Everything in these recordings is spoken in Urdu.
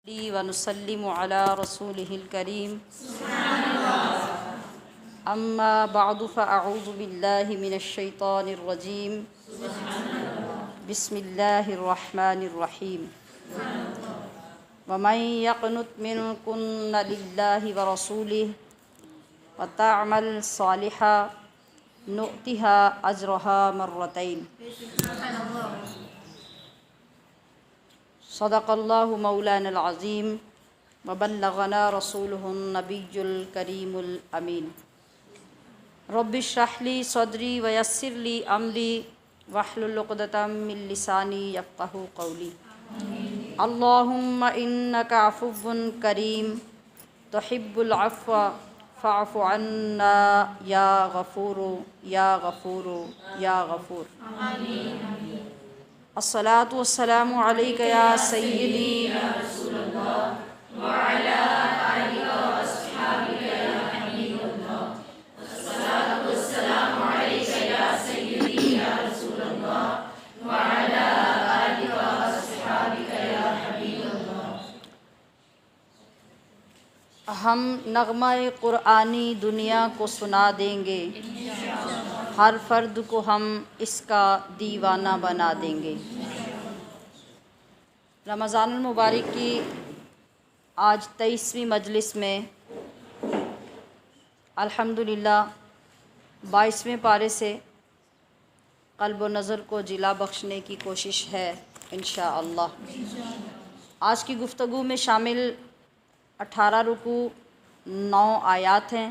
ونسلم علی رسولہ الکریم اما بعد فاعوذ باللہ من الشیطان الرجیم بسم اللہ الرحمن الرحیم ومن یقنت منکن للہ ورسولہ وتعمل صالحا نؤتها اجرها مرتین صدق اللہ مولانا العظیم وبلغنا رسولہ النبی الکریم الامین رب اشرح لی صدری ویسر لی امری واحلل عقدۃ من لسانی یفقہوا قولی اللہم انک عفو کریم تحب العفو فاعف عنا یا غفور یا غفور یا غفور الصلاۃ والسلام علیک یا سیدی یا رسول اللہ وعلی آلک واصحابک یا حبیب اللہ الصلاۃ والسلام علیک یا سیدی یا رسول اللہ وعلی آلک واصحابک یا حبیب اللہ۔ ہم نغمہ قرآنی دنیا کو سنا دیں گے، ہر فرد کو ہم اس کا دیوانہ بنا دیں گے۔ رمضان المبارک کی آج 23ویں مجلس میں الحمدللہ 22ویں پارے سے قلب و نظر کو جلا بخشنے کی کوشش ہے انشاءاللہ۔ آج کی گفتگو میں شامل 18 رکوع 9 آیات ہیں،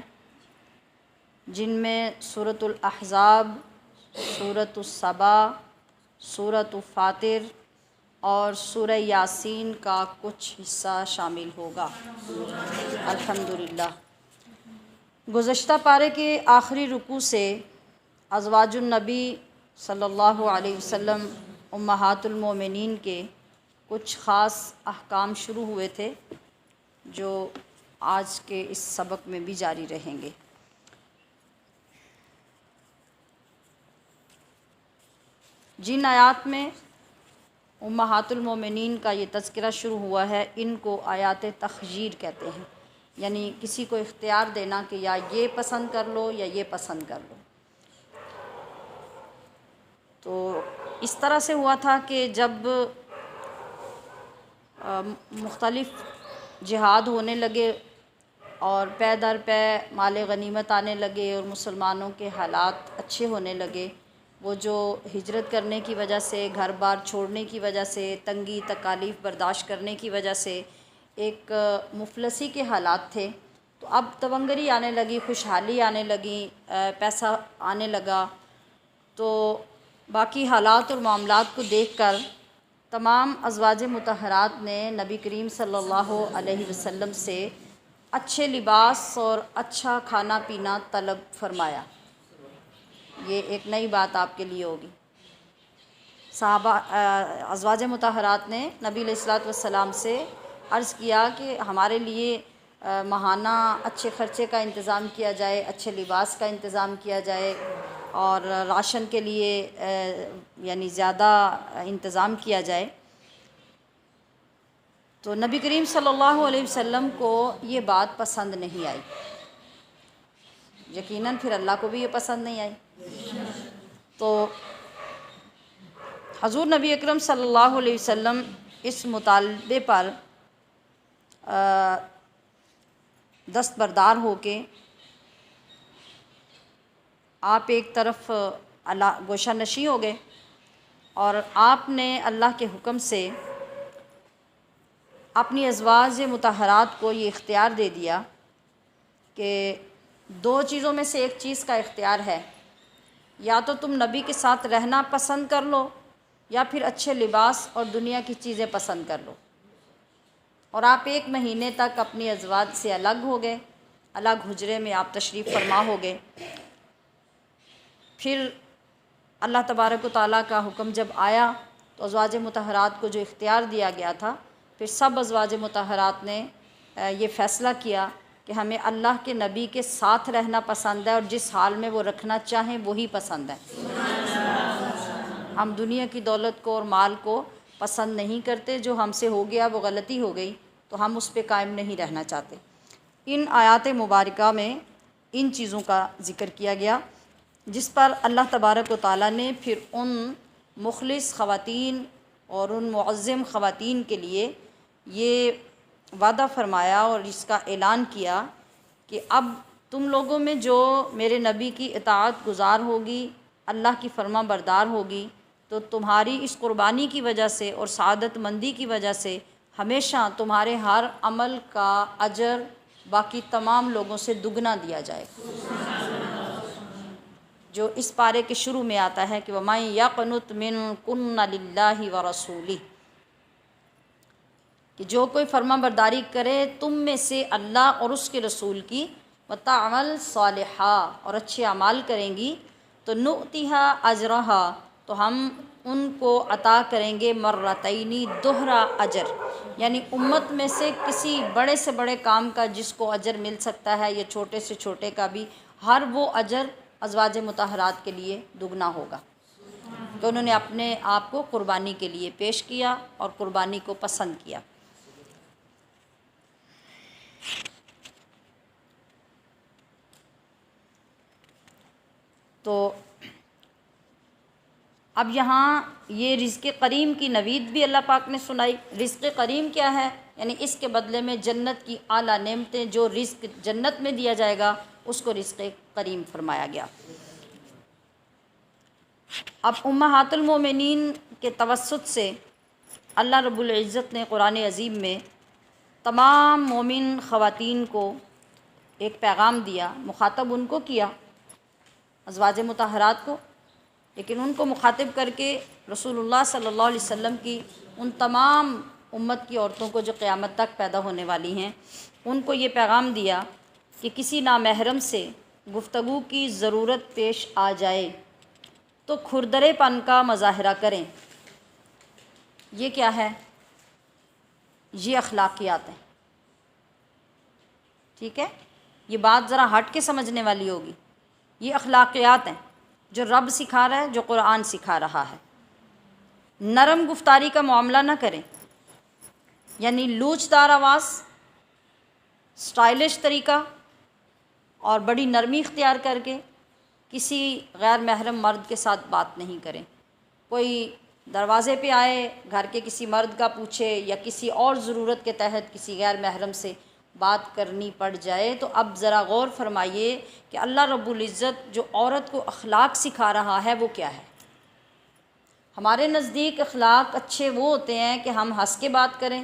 جن میں سورۃ الاحزاب، سورۃ السبا، سورۃ فاطر اور سورہ یاسین کا کچھ حصہ شامل ہوگا الحمدللہ۔ گزشتہ پارے کے آخری رکوع سے ازواج النبی صلی اللہ علیہ وسلم امہات المومنین کے کچھ خاص احکام شروع ہوئے تھے جو آج کے اس سبق میں بھی جاری رہیں گے۔ جن آیات میں امہات المومنین کا یہ تذکرہ شروع ہوا ہے، ان کو آیات تخییر کہتے ہیں، یعنی کسی کو اختیار دینا کہ یا یہ پسند کر لو یا یہ پسند کر لو۔ تو اس طرح سے ہوا تھا کہ جب مختلف جہاد ہونے لگے اور پے در پے مال غنیمت آنے لگے اور مسلمانوں کے حالات اچھے ہونے لگے، وہ جو ہجرت کرنے کی وجہ سے، گھر بار چھوڑنے کی وجہ سے، تنگی تکالیف برداشت کرنے کی وجہ سے ایک مفلسی کے حالات تھے، تو اب تونگری آنے لگی، خوشحالی آنے لگی، پیسہ آنے لگا۔ تو باقی حالات اور معاملات کو دیکھ کر تمام ازواج مطہرات نے نبی کریم صلی اللہ علیہ وسلم سے اچھے لباس اور اچھا کھانا پینا طلب فرمایا۔ یہ ایک نئی بات آپ کے لیے ہوگی۔ صحابہ ازواج مطہرات نے نبی علیہ الصلوۃ والسلام سے عرض کیا کہ ہمارے لیے ماہانہ اچھے خرچے کا انتظام کیا جائے، اچھے لباس کا انتظام کیا جائے اور راشن کے لیے یعنی زیادہ انتظام کیا جائے۔ تو نبی کریم صلی اللہ علیہ وسلم کو یہ بات پسند نہیں آئی، یقیناً پھر اللہ کو بھی یہ پسند نہیں آئی۔ تو حضور نبی اکرم صلی اللہ علیہ وسلم اس مطالبے پر دستبردار ہو کے آپ ایک طرف گوشہ نشیں ہو گئے اور آپ نے اللہ کے حکم سے اپنی ازواج مطہرات کو یہ اختیار دے دیا کہ 2 چیزوں میں سے ایک چیز کا اختیار ہے، یا تو تم نبی کے ساتھ رہنا پسند کر لو یا پھر اچھے لباس اور دنیا کی چیزیں پسند کر لو۔ اور آپ 1 مہینے تک اپنی ازواج سے الگ ہو گئے، الگ حجرے میں آپ تشریف فرما ہو گئے۔ پھر اللہ تبارک و تعالیٰ کا حکم جب آیا تو ازواج مطہرات کو جو اختیار دیا گیا تھا، پھر سب ازواج مطہرات نے یہ فیصلہ کیا کہ ہمیں اللہ کے نبی کے ساتھ رہنا پسند ہے اور جس حال میں وہ رکھنا چاہیں وہی پسند ہے۔ ہم دنیا کی دولت کو اور مال کو پسند نہیں کرتے، جو ہم سے ہو گیا وہ غلطی ہو گئی، تو ہم اس پہ قائم نہیں رہنا چاہتے۔ ان آیات مبارکہ میں ان چیزوں کا ذکر کیا گیا جس پر اللہ تبارک و تعالیٰ نے پھر ان مخلص خواتین اور ان معظم خواتین کے لیے یہ وعدہ فرمایا اور اس کا اعلان کیا کہ اب تم لوگوں میں جو میرے نبی کی اطاعت گزار ہوگی، اللہ کی فرما بردار ہوگی، تو تمہاری اس قربانی کی وجہ سے اور سعادت مندی کی وجہ سے ہمیشہ تمہارے ہر عمل کا اجر باقی تمام لوگوں سے دگنا دیا جائے، جو اس پارے کے شروع میں آتا ہے کہ وَمَن يَقْنُتْ مِنكُنَّ لِلَّهِ وَرَسُولِهِ، کہ جو کوئی فرما برداری کرے تم میں سے اللہ اور اس کے رسول کی، وَتَعْمَلْ صَالِحًا، اور اچھے اعمال کریں گی، تو نُؤْتِهَا أَجْرَهَا، تو ہم ان کو عطا کریں گے مرتینی، دوہرا اجر، یعنی امت میں سے کسی بڑے سے بڑے کام کا جس کو اجر مل سکتا ہے یا چھوٹے سے چھوٹے کا بھی، ہر وہ اجر ازواج مطہرات کے لیے دگنا ہوگا کہ انہوں نے اپنے آپ کو قربانی کے لیے پیش کیا اور قربانی کو پسند کیا۔ تو اب یہاں یہ رزق کریم کی نوید بھی اللہ پاک نے سنائی۔ رزق کریم کیا ہے؟ یعنی اس کے بدلے میں جنت کی اعلیٰ نعمتیں، جو رزق جنت میں دیا جائے گا اس کو رزق کریم فرمایا گیا۔ اب امہات المومنین کے توسط سے اللہ رب العزت نے قرآن عظیم میں تمام مومن خواتین کو ایک پیغام دیا، مخاطب ان کو کیا، ازواج مطہرات کو، لیکن ان کو مخاطب کر کے رسول اللہ صلی اللہ علیہ وسلم کی ان تمام امت کی عورتوں کو جو قیامت تک پیدا ہونے والی ہیں ان کو یہ پیغام دیا کہ کسی نامحرم سے گفتگو کی ضرورت پیش آ جائے تو کھردرے پن کا مظاہرہ کریں۔ یہ کیا ہے؟ یہ اخلاقیات ہیں، ٹھیک ہے؟ یہ بات ذرا ہٹ کے سمجھنے والی ہوگی۔ یہ اخلاقیات ہیں جو رب سکھا رہا ہے، جو قرآن سکھا رہا ہے۔ نرم گفتاری کا معاملہ نہ کریں، یعنی لوچ دار آواز، سٹائلش طریقہ اور بڑی نرمی اختیار کر کے کسی غیر محرم مرد کے ساتھ بات نہیں کریں۔ کوئی دروازے پہ آئے، گھر کے کسی مرد کا پوچھے یا کسی اور ضرورت کے تحت کسی غیر محرم سے بات کرنی پڑ جائے تو اب ذرا غور فرمائیے کہ اللہ رب العزت جو عورت کو اخلاق سکھا رہا ہے وہ کیا ہے۔ ہمارے نزدیک اخلاق اچھے وہ ہوتے ہیں کہ ہم ہنس کے بات کریں،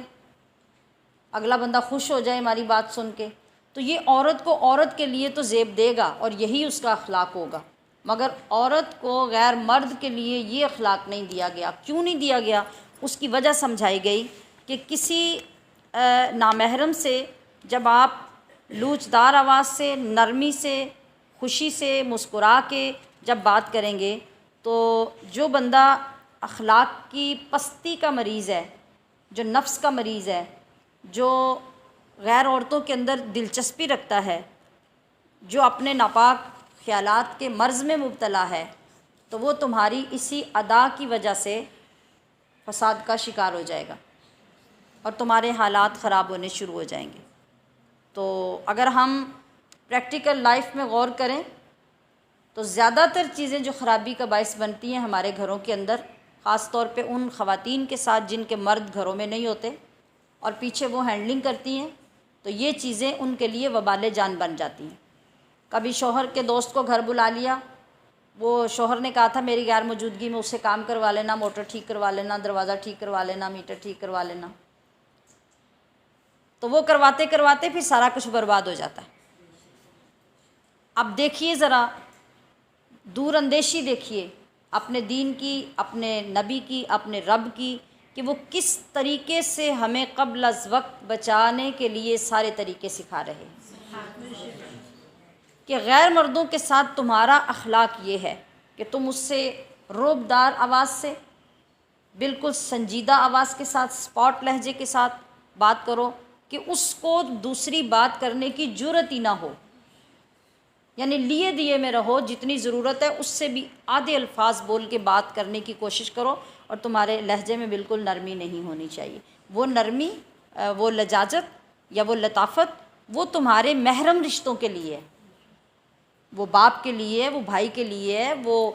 اگلا بندہ خوش ہو جائے ہماری بات سن کے، تو یہ عورت کو عورت کے لیے تو زیب دے گا اور یہی اس کا اخلاق ہوگا، مگر عورت کو غیر مرد کے لیے یہ اخلاق نہیں دیا گیا۔ کیوں نہیں دیا گیا؟ اس کی وجہ سمجھائی گئی کہ کسی نامحرم سے جب آپ لوچ دار آواز سے، نرمی سے، خوشی سے، مسکرا کے جب بات کریں گے تو جو بندہ اخلاق کی پستی کا مریض ہے، جو نفس کا مریض ہے، جو غیر عورتوں کے اندر دلچسپی رکھتا ہے، جو اپنے ناپاک خیالات کے مرض میں مبتلا ہے، تو وہ تمہاری اسی ادا کی وجہ سے فساد کا شکار ہو جائے گا اور تمہارے حالات خراب ہونے شروع ہو جائیں گے۔ تو اگر ہم پریکٹیکل لائف میں غور کریں تو زیادہ تر چیزیں جو خرابی کا باعث بنتی ہیں ہمارے گھروں کے اندر، خاص طور پہ ان خواتین کے ساتھ جن کے مرد گھروں میں نہیں ہوتے اور پیچھے وہ ہینڈلنگ کرتی ہیں، تو یہ چیزیں ان کے لیے وبال جان بن جاتی ہیں۔ کبھی شوہر کے دوست کو گھر بلا لیا، وہ شوہر نے کہا تھا میری غیر موجودگی میں اسے کام کروا لینا، موٹر ٹھیک کروا لینا، دروازہ ٹھیک کروا لینا، میٹر ٹھیک کروا لینا، تو وہ کرواتے کرواتے پھر سارا کچھ برباد ہو جاتا ہے۔ اب دیکھیے ذرا دور اندیشی دیکھیے اپنے دین کی، اپنے نبی کی، اپنے رب کی، کہ وہ کس طریقے سے ہمیں قبل از وقت بچانے کے لیے سارے طریقے سکھا رہے ہیں کہ غیر مردوں کے ساتھ تمہارا اخلاق یہ ہے کہ تم اس سے رعب دار آواز سے، بالکل سنجیدہ آواز کے ساتھ، اسپاٹ لہجے کے ساتھ بات کرو کہ اس کو دوسری بات کرنے کی جرأت ہی نہ ہو، یعنی لیے دیے میں رہو، جتنی ضرورت ہے اس سے بھی آدھے الفاظ بول کے بات کرنے کی کوشش کرو، اور تمہارے لہجے میں بالکل نرمی نہیں ہونی چاہیے۔ وہ نرمی وہ لجاجت یا وہ لطافت وہ تمہارے محرم رشتوں کے لیے ہے، وہ باپ کے لیے ہے، وہ بھائی کے لیے ہے، وہ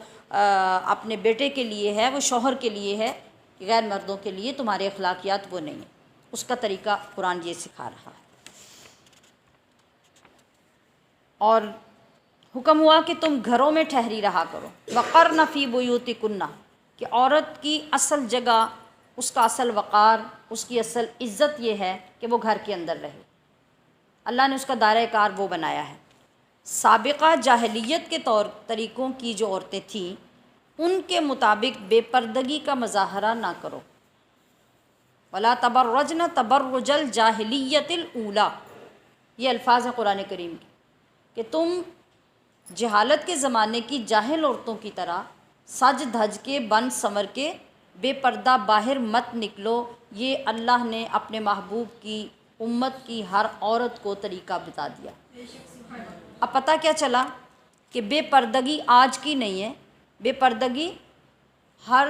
اپنے بیٹے کے لیے ہے، وہ شوہر کے لیے ہے، غیر مردوں کے لیے تمہارے اخلاقیات وہ نہیں ہیں۔ اس کا طریقہ قرآن یہ سکھا رہا ہے۔ اور حکم ہوا کہ تم گھروں میں ٹھہری رہا کرو، وقرن فی بیوتکن، کہ عورت کی اصل جگہ، اس کا اصل وقار، اس کی اصل عزت یہ ہے کہ وہ گھر کے اندر رہے۔ اللہ نے اس کا دائرہ کار وہ بنایا ہے۔ سابقہ جاہلیت کے طور طریقوں کی جو عورتیں تھیں ان کے مطابق بے پردگی کا مظاہرہ نہ کرو۔ ولا تبرجن تبرج الجاہلیت الاولی، یہ الفاظ ہیں قرآن کریم کے، کہ تم جہالت کے زمانے کی جاہل عورتوں کی طرح سج دھج کے بن سنور کے بے پردہ باہر مت نکلو۔ یہ اللہ نے اپنے محبوب کی امت کی ہر عورت کو طریقہ بتا دیا۔ اب پتہ کیا چلا کہ بے پردگی آج کی نہیں ہے، بے پردگی ہر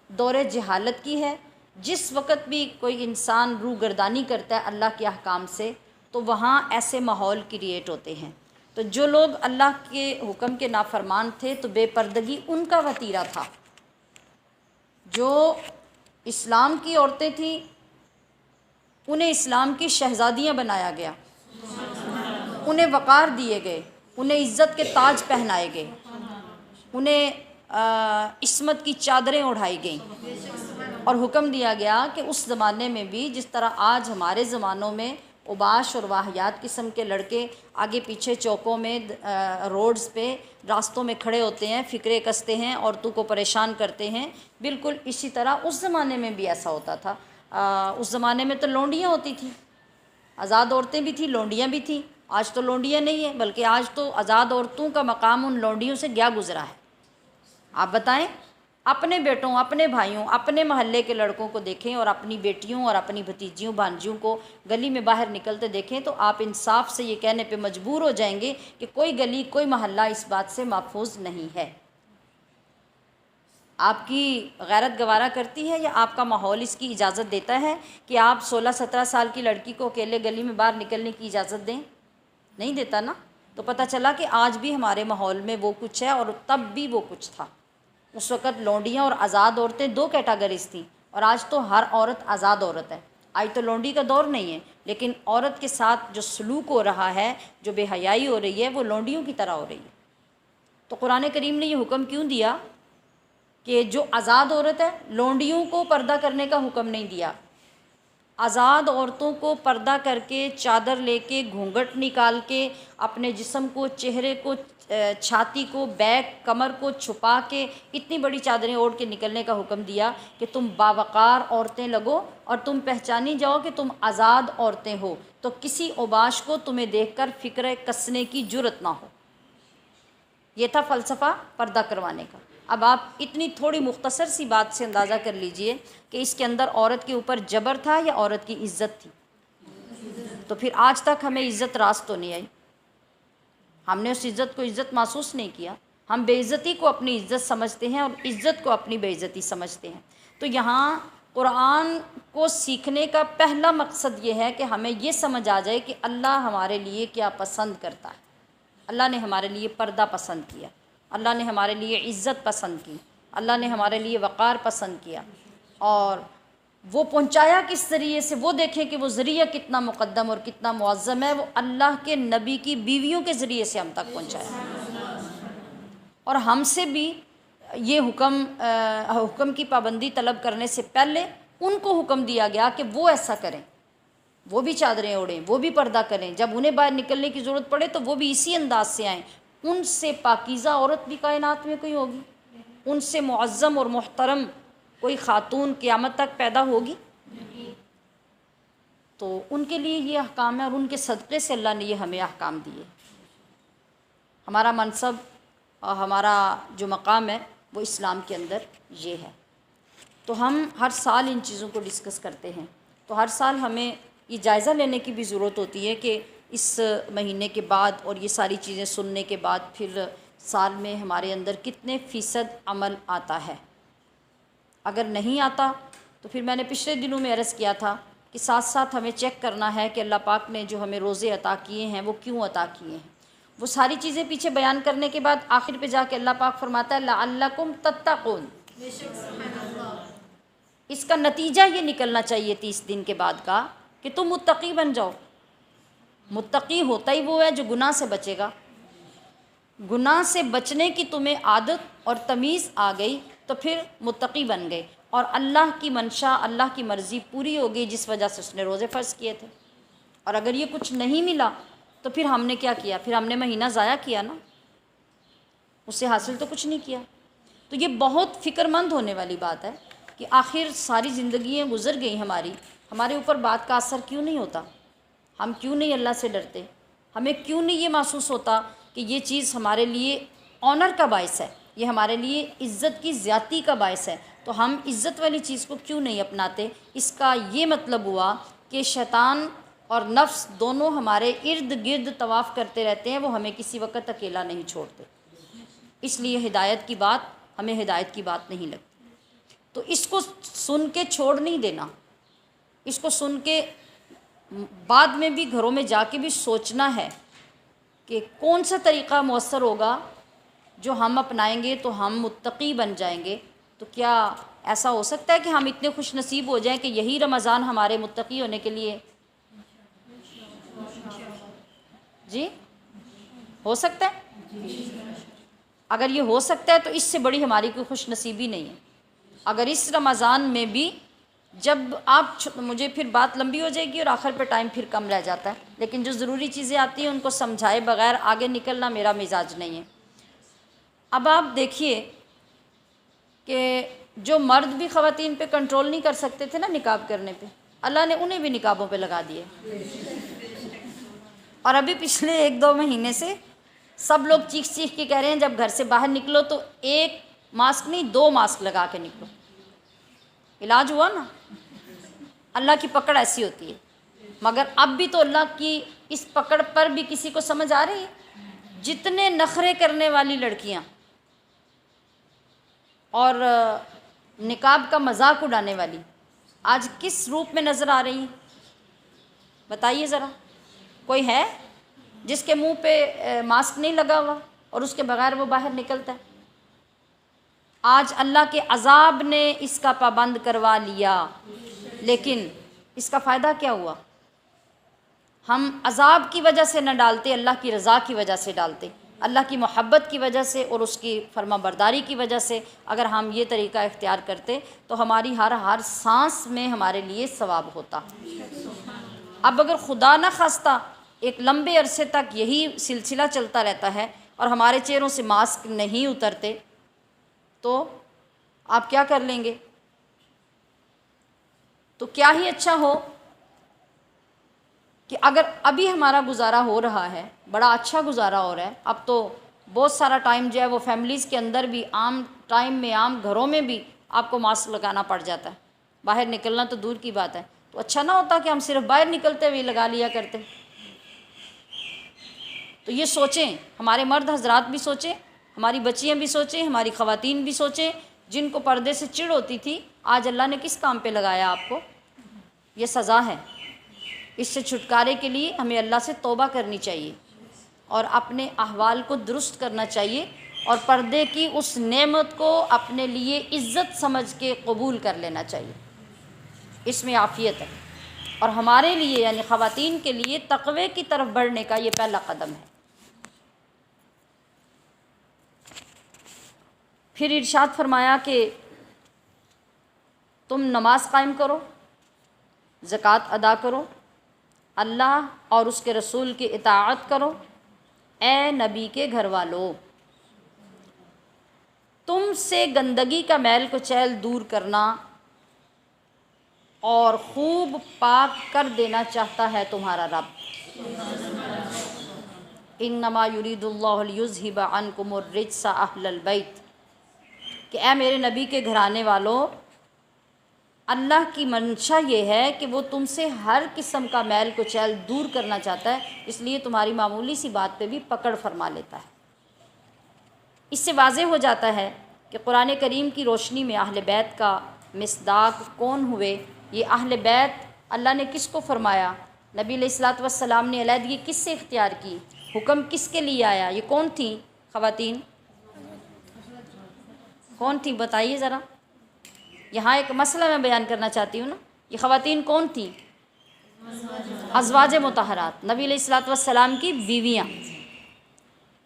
دور جہالت کی ہے۔ جس وقت بھی کوئی انسان روگردانی کرتا ہے اللہ کے احکام سے تو وہاں ایسے ماحول کریٹ ہوتے ہیں۔ تو جو لوگ اللہ کے حکم کے نافرمان تھے تو بے پردگی ان کا وتیرہ تھا۔ جو اسلام کی عورتیں تھیں انہیں اسلام کی شہزادیاں بنایا گیا، انہیں وقار دیے گئے، انہیں عزت کے تاج پہنائے گئے، انہیں عصمت کی چادریں اڑھائی گئیں، اور حکم دیا گیا کہ اس زمانے میں بھی جس طرح آج ہمارے زمانوں میں اوباش اور واہیات قسم کے لڑکے آگے پیچھے چوکوں میں روڈز پہ راستوں میں کھڑے ہوتے ہیں، فکرے کستے ہیں، عورتوں کو پریشان کرتے ہیں، بالکل اسی طرح اس زمانے میں بھی ایسا ہوتا تھا۔ اس زمانے میں تو لونڈیاں ہوتی تھیں، آزاد عورتیں بھی تھیں، لونڈیاں بھی تھیں۔ آج تو لونڈیاں نہیں ہیں، بلکہ آج تو آزاد عورتوں کا مقام ان لونڈیوں سے گیا گزرا ہے۔ آپ بتائیں، اپنے بیٹوں، اپنے بھائیوں، اپنے محلے کے لڑکوں کو دیکھیں اور اپنی بیٹیوں اور اپنی بھتیجیوں بھانجیوں کو گلی میں باہر نکلتے دیکھیں تو آپ انصاف سے یہ کہنے پہ مجبور ہو جائیں گے کہ کوئی گلی، کوئی محلہ اس بات سے محفوظ نہیں ہے۔ آپ کی غیرت گوارا کرتی ہے یا آپ کا ماحول اس کی اجازت دیتا ہے کہ آپ 16-17 سال کی لڑکی کو اکیلے گلی میں باہر نکلنے کی اجازت دیں؟ نہیں دیتا نا۔ تو پتہ چلا کہ آج بھی ہمارے ماحول میں وہ کچھ ہے اور تب بھی وہ کچھ تھا۔ اس وقت لونڈیاں اور آزاد عورتیں دو کیٹاگریز تھیں، اور آج تو ہر عورت آزاد عورت ہے۔ آج تو لونڈی کا دور نہیں ہے، لیکن عورت کے ساتھ جو سلوک ہو رہا ہے، جو بے حیائی ہو رہی ہے، وہ لونڈیوں کی طرح ہو رہی ہے۔ تو قرآن کریم نے یہ حکم کیوں دیا کہ جو آزاد عورت ہے، لونڈیوں کو پردہ کرنے کا حکم نہیں دیا۔ آزاد عورتوں کو پردہ کر کے، چادر لے کے، گھونگھٹ نکال کے، اپنے جسم کو، چہرے کو، چھاتی کو، بیک، کمر کو چھپا کے اتنی بڑی چادریں اوڑھ کے نکلنے کا حکم دیا کہ تم باوقار عورتیں لگو اور تم پہچانی جاؤ کہ تم آزاد عورتیں ہو، تو کسی اوباش کو تمہیں دیکھ کر فکر کسنے کی جرت نہ ہو۔ یہ تھا فلسفہ پردہ کروانے کا۔ اب آپ اتنی تھوڑی مختصر سی بات سے اندازہ کر لیجئے کہ اس کے اندر عورت کے اوپر جبر تھا یا عورت کی عزت تھی۔ تو پھر آج تک ہمیں عزت راست تو نہیں آئی، ہم نے اس عزت کو عزت محسوس نہیں کیا۔ ہم بے عزتی کو اپنی عزت سمجھتے ہیں اور عزت کو اپنی بے عزتی سمجھتے ہیں۔ تو یہاں قرآن کو سیکھنے کا پہلا مقصد یہ ہے کہ ہمیں یہ سمجھ آ جائے کہ اللہ ہمارے لیے کیا پسند کرتا ہے۔ اللہ نے ہمارے لیے پردہ پسند کیا، اللہ نے ہمارے لیے عزت پسند کی، اللہ نے ہمارے لیے وقار پسند کیا، اور وہ پہنچایا کس ذریعے سے؟ وہ دیکھیں کہ وہ ذریعہ کتنا مقدم اور کتنا معظم ہے۔ وہ اللہ کے نبی کی بیویوں کے ذریعے سے ہم تک پہنچایا، اور ہم سے بھی یہ حکم کی پابندی طلب کرنے سے پہلے ان کو حکم دیا گیا کہ وہ ایسا کریں، وہ بھی چادریں اوڑھیں، وہ بھی پردہ کریں، جب انہیں باہر نکلنے کی ضرورت پڑے تو وہ بھی اسی انداز سے آئیں۔ ان سے پاکیزہ عورت بھی کائنات میں کوئی ہوگی؟ ان سے معظم اور محترم کوئی خاتون قیامت تک پیدا ہوگی؟ تو ان کے لیے یہ احکام ہے، اور ان کے صدقے سے اللہ نے یہ ہمیں احکام دیے۔ ہمارا منصب اور ہمارا جو مقام ہے وہ اسلام کے اندر یہ ہے۔ تو ہم ہر سال ان چیزوں کو ڈسکس کرتے ہیں، تو ہر سال ہمیں یہ جائزہ لینے کی بھی ضرورت ہوتی ہے کہ اس مہینے کے بعد اور یہ ساری چیزیں سننے کے بعد پھر سال میں ہمارے اندر کتنے فیصد عمل آتا ہے۔ اگر نہیں آتا تو پھر میں نے پچھلے دنوں میں عرض کیا تھا کہ ساتھ ساتھ ہمیں چیک کرنا ہے کہ اللہ پاک نے جو ہمیں روزے عطا کیے ہیں وہ کیوں عطا کیے ہیں۔ وہ ساری چیزیں پیچھے بیان کرنے کے بعد آخر پہ جا کے اللہ پاک فرماتا ہے لعلکم تتقون۔ اس کا نتیجہ یہ نکلنا چاہیے 30 دن کے بعد کا کہ تم متقی بن جاؤ۔ متقی ہوتا ہی وہ ہے جو گناہ سے بچے گا۔ گناہ سے بچنے کی تمہیں عادت اور تمیز آ گئی تو پھر متقی بن گئے، اور اللہ کی منشا، اللہ کی مرضی پوری ہو گئی جس وجہ سے اس نے روزے فرض کیے تھے۔ اور اگر یہ کچھ نہیں ملا تو پھر ہم نے کیا کیا؟ پھر ہم نے مہینہ ضائع کیا نا، اس سے حاصل تو کچھ نہیں کیا۔ تو یہ بہت فکر مند ہونے والی بات ہے کہ آخر ساری زندگیاں گزر گئی ہمارے اوپر بات کا اثر کیوں نہیں ہوتا؟ ہم کیوں نہیں اللہ سے ڈرتے؟ ہمیں کیوں نہیں یہ محسوس ہوتا کہ یہ چیز ہمارے لیے آنر کا باعث ہے، یہ ہمارے لیے عزت کی زیادتی کا باعث ہے، تو ہم عزت والی چیز کو کیوں نہیں اپناتے؟ اس کا یہ مطلب ہوا کہ شیطان اور نفس دونوں ہمارے ارد گرد طواف کرتے رہتے ہیں، وہ ہمیں کسی وقت اکیلا نہیں چھوڑتے۔ اس لیے ہدایت کی بات ہمیں ہدایت کی بات نہیں لگتی۔ تو اس کو سن کے چھوڑ نہیں دینا، اس کو سن کے بعد میں بھی گھروں میں جا کے بھی سوچنا ہے کہ کون سا طریقہ مؤثر ہوگا جو ہم اپنائیں گے تو ہم متقی بن جائیں گے۔ تو کیا ایسا ہو سکتا ہے کہ ہم اتنے خوش نصیب ہو جائیں کہ یہی رمضان ہمارے متقی ہونے کے لیے؟ جی ہو سکتا ہے؟ اگر یہ ہو سکتا ہے تو اس سے بڑی ہماری کوئی خوش نصیبی نہیں ہے۔ اگر اس رمضان میں بھی جب مجھے پھر بات لمبی ہو جائے گی اور آخر پہ ٹائم پھر کم رہ جاتا ہے، لیکن جو ضروری چیزیں آتی ہیں ان کو سمجھائے بغیر آگے نکلنا میرا مزاج نہیں ہے۔ اب آپ دیکھیے کہ جو مرد بھی خواتین پہ کنٹرول نہیں کر سکتے تھے نا نقاب کرنے پہ، اللہ نے انہیں بھی نقابوں پہ لگا دیے، اور ابھی پچھلے 1-2 مہینے سے سب لوگ چیخ چیخ کے کہہ رہے ہیں جب گھر سے باہر نکلو تو 1 ماسک نہیں 2 ماسک لگا کے نکلو۔ علاج ہوا نا؟ اللہ کی پکڑ ایسی ہوتی ہے، مگر اب بھی تو اللہ کی اس پکڑ پر بھی کسی کو سمجھ آ رہی ہے؟ جتنے نخرے کرنے والی لڑکیاں اور نقاب کا مذاق اڑانے والی آج کس روپ میں نظر آ رہی ہیں؟ بتائیے ذرا، کوئی ہے جس کے منہ پہ ماسک نہیں لگا ہوا اور اس کے بغیر وہ باہر نکلتا ہے؟ آج اللہ کے عذاب نے اس کا پابند کروا لیا، لیکن اس کا فائدہ کیا ہوا؟ ہم عذاب کی وجہ سے نہ ڈالتے، اللہ کی رضا کی وجہ سے ڈالتے، اللہ کی محبت کی وجہ سے اور اس کی فرما برداری کی وجہ سے اگر ہم یہ طریقہ اختیار کرتے تو ہماری ہر سانس میں ہمارے لیے ثواب ہوتا۔ اب اگر خدا نہ خواستہ ایک لمبے عرصے تک یہی سلسلہ چلتا رہتا ہے اور ہمارے چہروں سے ماسک نہیں اترتے تو آپ کیا کر لیں گے؟ تو کیا ہی اچھا ہو کہ اگر ابھی ہمارا گزارا ہو رہا ہے، بڑا اچھا گزارا ہو رہا ہے، اب تو بہت سارا ٹائم جو ہے وہ فیملیز کے اندر بھی عام ٹائم میں عام گھروں میں بھی آپ کو ماسک لگانا پڑ جاتا ہے، باہر نکلنا تو دور کی بات ہے۔ تو اچھا نہ ہوتا کہ ہم صرف باہر نکلتے ہوئے لگا لیا کرتے؟ تو یہ سوچیں، ہمارے مرد حضرات بھی سوچیں، ہماری بچیاں بھی سوچیں، ہماری خواتین بھی سوچیں، جن کو پردے سے چڑ ہوتی تھی آج اللہ نے کس کام پہ لگایا آپ کو؟ یہ سزا ہے۔ اس سے چھٹکارے کے لیے ہمیں اللہ سے توبہ کرنی چاہیے اور اپنے احوال کو درست کرنا چاہیے، اور پردے کی اس نعمت کو اپنے لیے عزت سمجھ کے قبول کر لینا چاہیے۔ اس میں عافیت ہے، اور ہمارے لیے یعنی خواتین کے لیے تقوی کی طرف بڑھنے کا یہ پہلا قدم ہے۔ پھر ارشاد فرمایا کہ تم نماز قائم کرو، زکوٰۃ ادا کرو، اللہ اور اس کے رسول کی اطاعت کرو۔ اے نبی کے گھر والو، تم سے گندگی کا میل کچیل دور کرنا اور خوب پاک کر دینا چاہتا ہے تمہارا رب۔ انما یرید اللہ لیذھب عنکم الرجس اہل البیت، کہ اے میرے نبی کے گھرانے والوں، اللہ کی منشا یہ ہے کہ وہ تم سے ہر قسم کا میل کچیل دور کرنا چاہتا ہے، اس لیے تمہاری معمولی سی بات پہ بھی پکڑ فرما لیتا ہے۔ اس سے واضح ہو جاتا ہے کہ قرآن کریم کی روشنی میں اہل بیت کا مصداق کون ہوئے؟ یہ اہل بیت اللہ نے کس کو فرمایا؟ نبی علیہ الصلوۃ والسلام نے علیحدگی کس سے اختیار کی؟ حکم کس کے لیے آیا؟ یہ کون تھیں خواتین؟ کون تھیں بتائیے ذرا. یہاں ایک مسئلہ میں بیان کرنا چاہتی ہوں نا. یہ خواتین کون تھیں؟ ازواج مطہرات، نبی علیہ الصلوۃ والسلام کی بیویاں.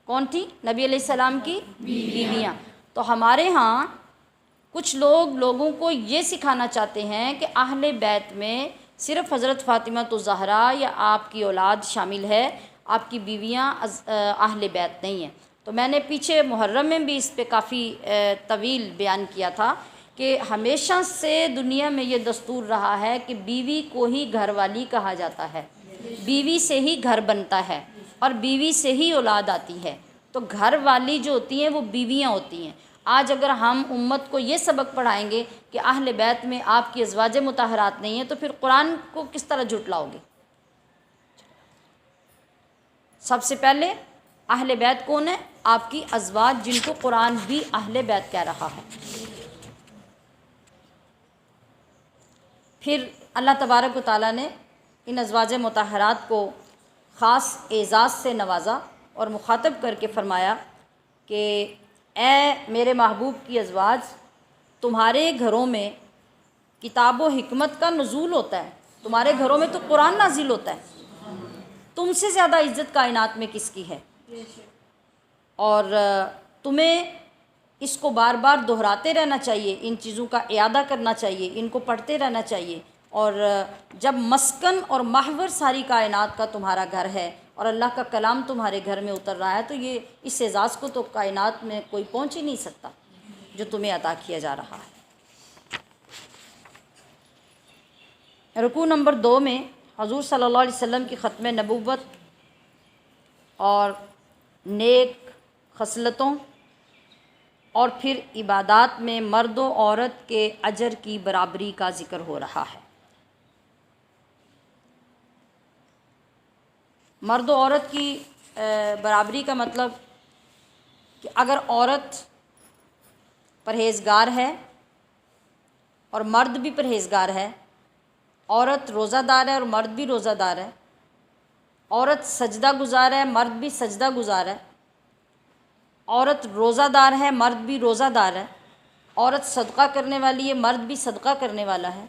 کون تھیں؟ نبی علیہ السلام کی بیویاں. تو ہمارے ہاں کچھ لوگوں کو یہ سکھانا چاہتے ہیں کہ اہل بیت میں صرف حضرت فاطمہ الزہرا یا آپ کی اولاد شامل ہے، آپ کی بیویاں اہل بیت نہیں ہیں. تو میں نے پیچھے محرم میں بھی اس پہ کافی طویل بیان کیا تھا کہ ہمیشہ سے دنیا میں یہ دستور رہا ہے کہ بیوی کو ہی گھر والی کہا جاتا ہے، بیوی سے ہی گھر بنتا ہے اور بیوی سے ہی اولاد آتی ہے. تو گھر والی جو ہوتی ہیں وہ بیویاں ہوتی ہیں. آج اگر ہم امت کو یہ سبق پڑھائیں گے کہ اہل بیت میں آپ کی ازواج مطہرات نہیں ہیں تو پھر قرآن کو کس طرح جھٹلاؤ گے؟ سب سے پہلے اہل بیت کون ہے؟ آپ کی ازواج، جن کو قرآن بھی اہل بیت کہہ رہا ہے. پھر اللہ تبارک و تعالیٰ نے ان ازواج مطہرات کو خاص اعزاز سے نوازا اور مخاطب کر کے فرمایا کہ اے میرے محبوب کی ازواج، تمہارے گھروں میں کتاب و حکمت کا نزول ہوتا ہے، تمہارے گھروں میں تو قرآن نازل ہوتا ہے. تم سے زیادہ عزت کائنات میں کس کی ہے؟ اور تمہیں اس کو بار بار دہراتے رہنا چاہیے، ان چیزوں کا اعادہ کرنا چاہیے، ان کو پڑھتے رہنا چاہیے. اور جب مسکن اور محور ساری کائنات کا تمہارا گھر ہے اور اللہ کا کلام تمہارے گھر میں اتر رہا ہے تو یہ اس اعزاز کو تو کائنات میں کوئی پہنچ ہی نہیں سکتا جو تمہیں عطا کیا جا رہا ہے. رکوع نمبر 2 میں حضور صلی اللہ علیہ وسلم کی ختم نبوت اور نیک خصلتوں اور پھر عبادات میں مرد و عورت کے اجر کی برابری کا ذکر ہو رہا ہے. مرد و عورت کی برابری کا مطلب کہ اگر عورت پرہیزگار ہے اور مرد بھی پرہیزگار ہے، عورت روزہ دار ہے اور مرد بھی روزہ دار ہے، عورت سجدہ گزار ہے، مرد بھی سجدہ گزار ہے، عورت روزہ دار ہے، مرد بھی روزہ دار ہے، عورت صدقہ کرنے والی ہے، مرد بھی صدقہ کرنے والا ہے،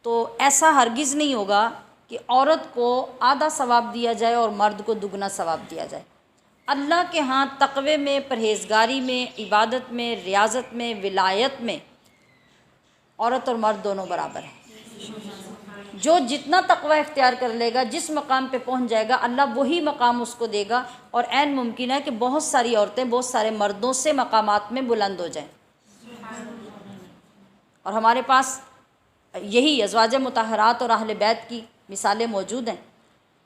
تو ایسا ہرگز نہیں ہوگا کہ عورت کو آدھا ثواب دیا جائے اور مرد کو دگنا ثواب دیا جائے. اللہ کے ہاں تقوی میں، پرہیزگاری میں، عبادت میں، ریاضت میں، ولایت میں عورت اور مرد دونوں برابر ہیں. جو جتنا تقوی اختیار کر لے گا، جس مقام پہ پہنچ جائے گا، اللہ وہی مقام اس کو دے گا. اور عین ممکن ہے کہ بہت ساری عورتیں بہت سارے مردوں سے مقامات میں بلند ہو جائیں. اور ہمارے پاس یہی ازواج مطہرات اور اہل بیت کی مثالیں موجود ہیں.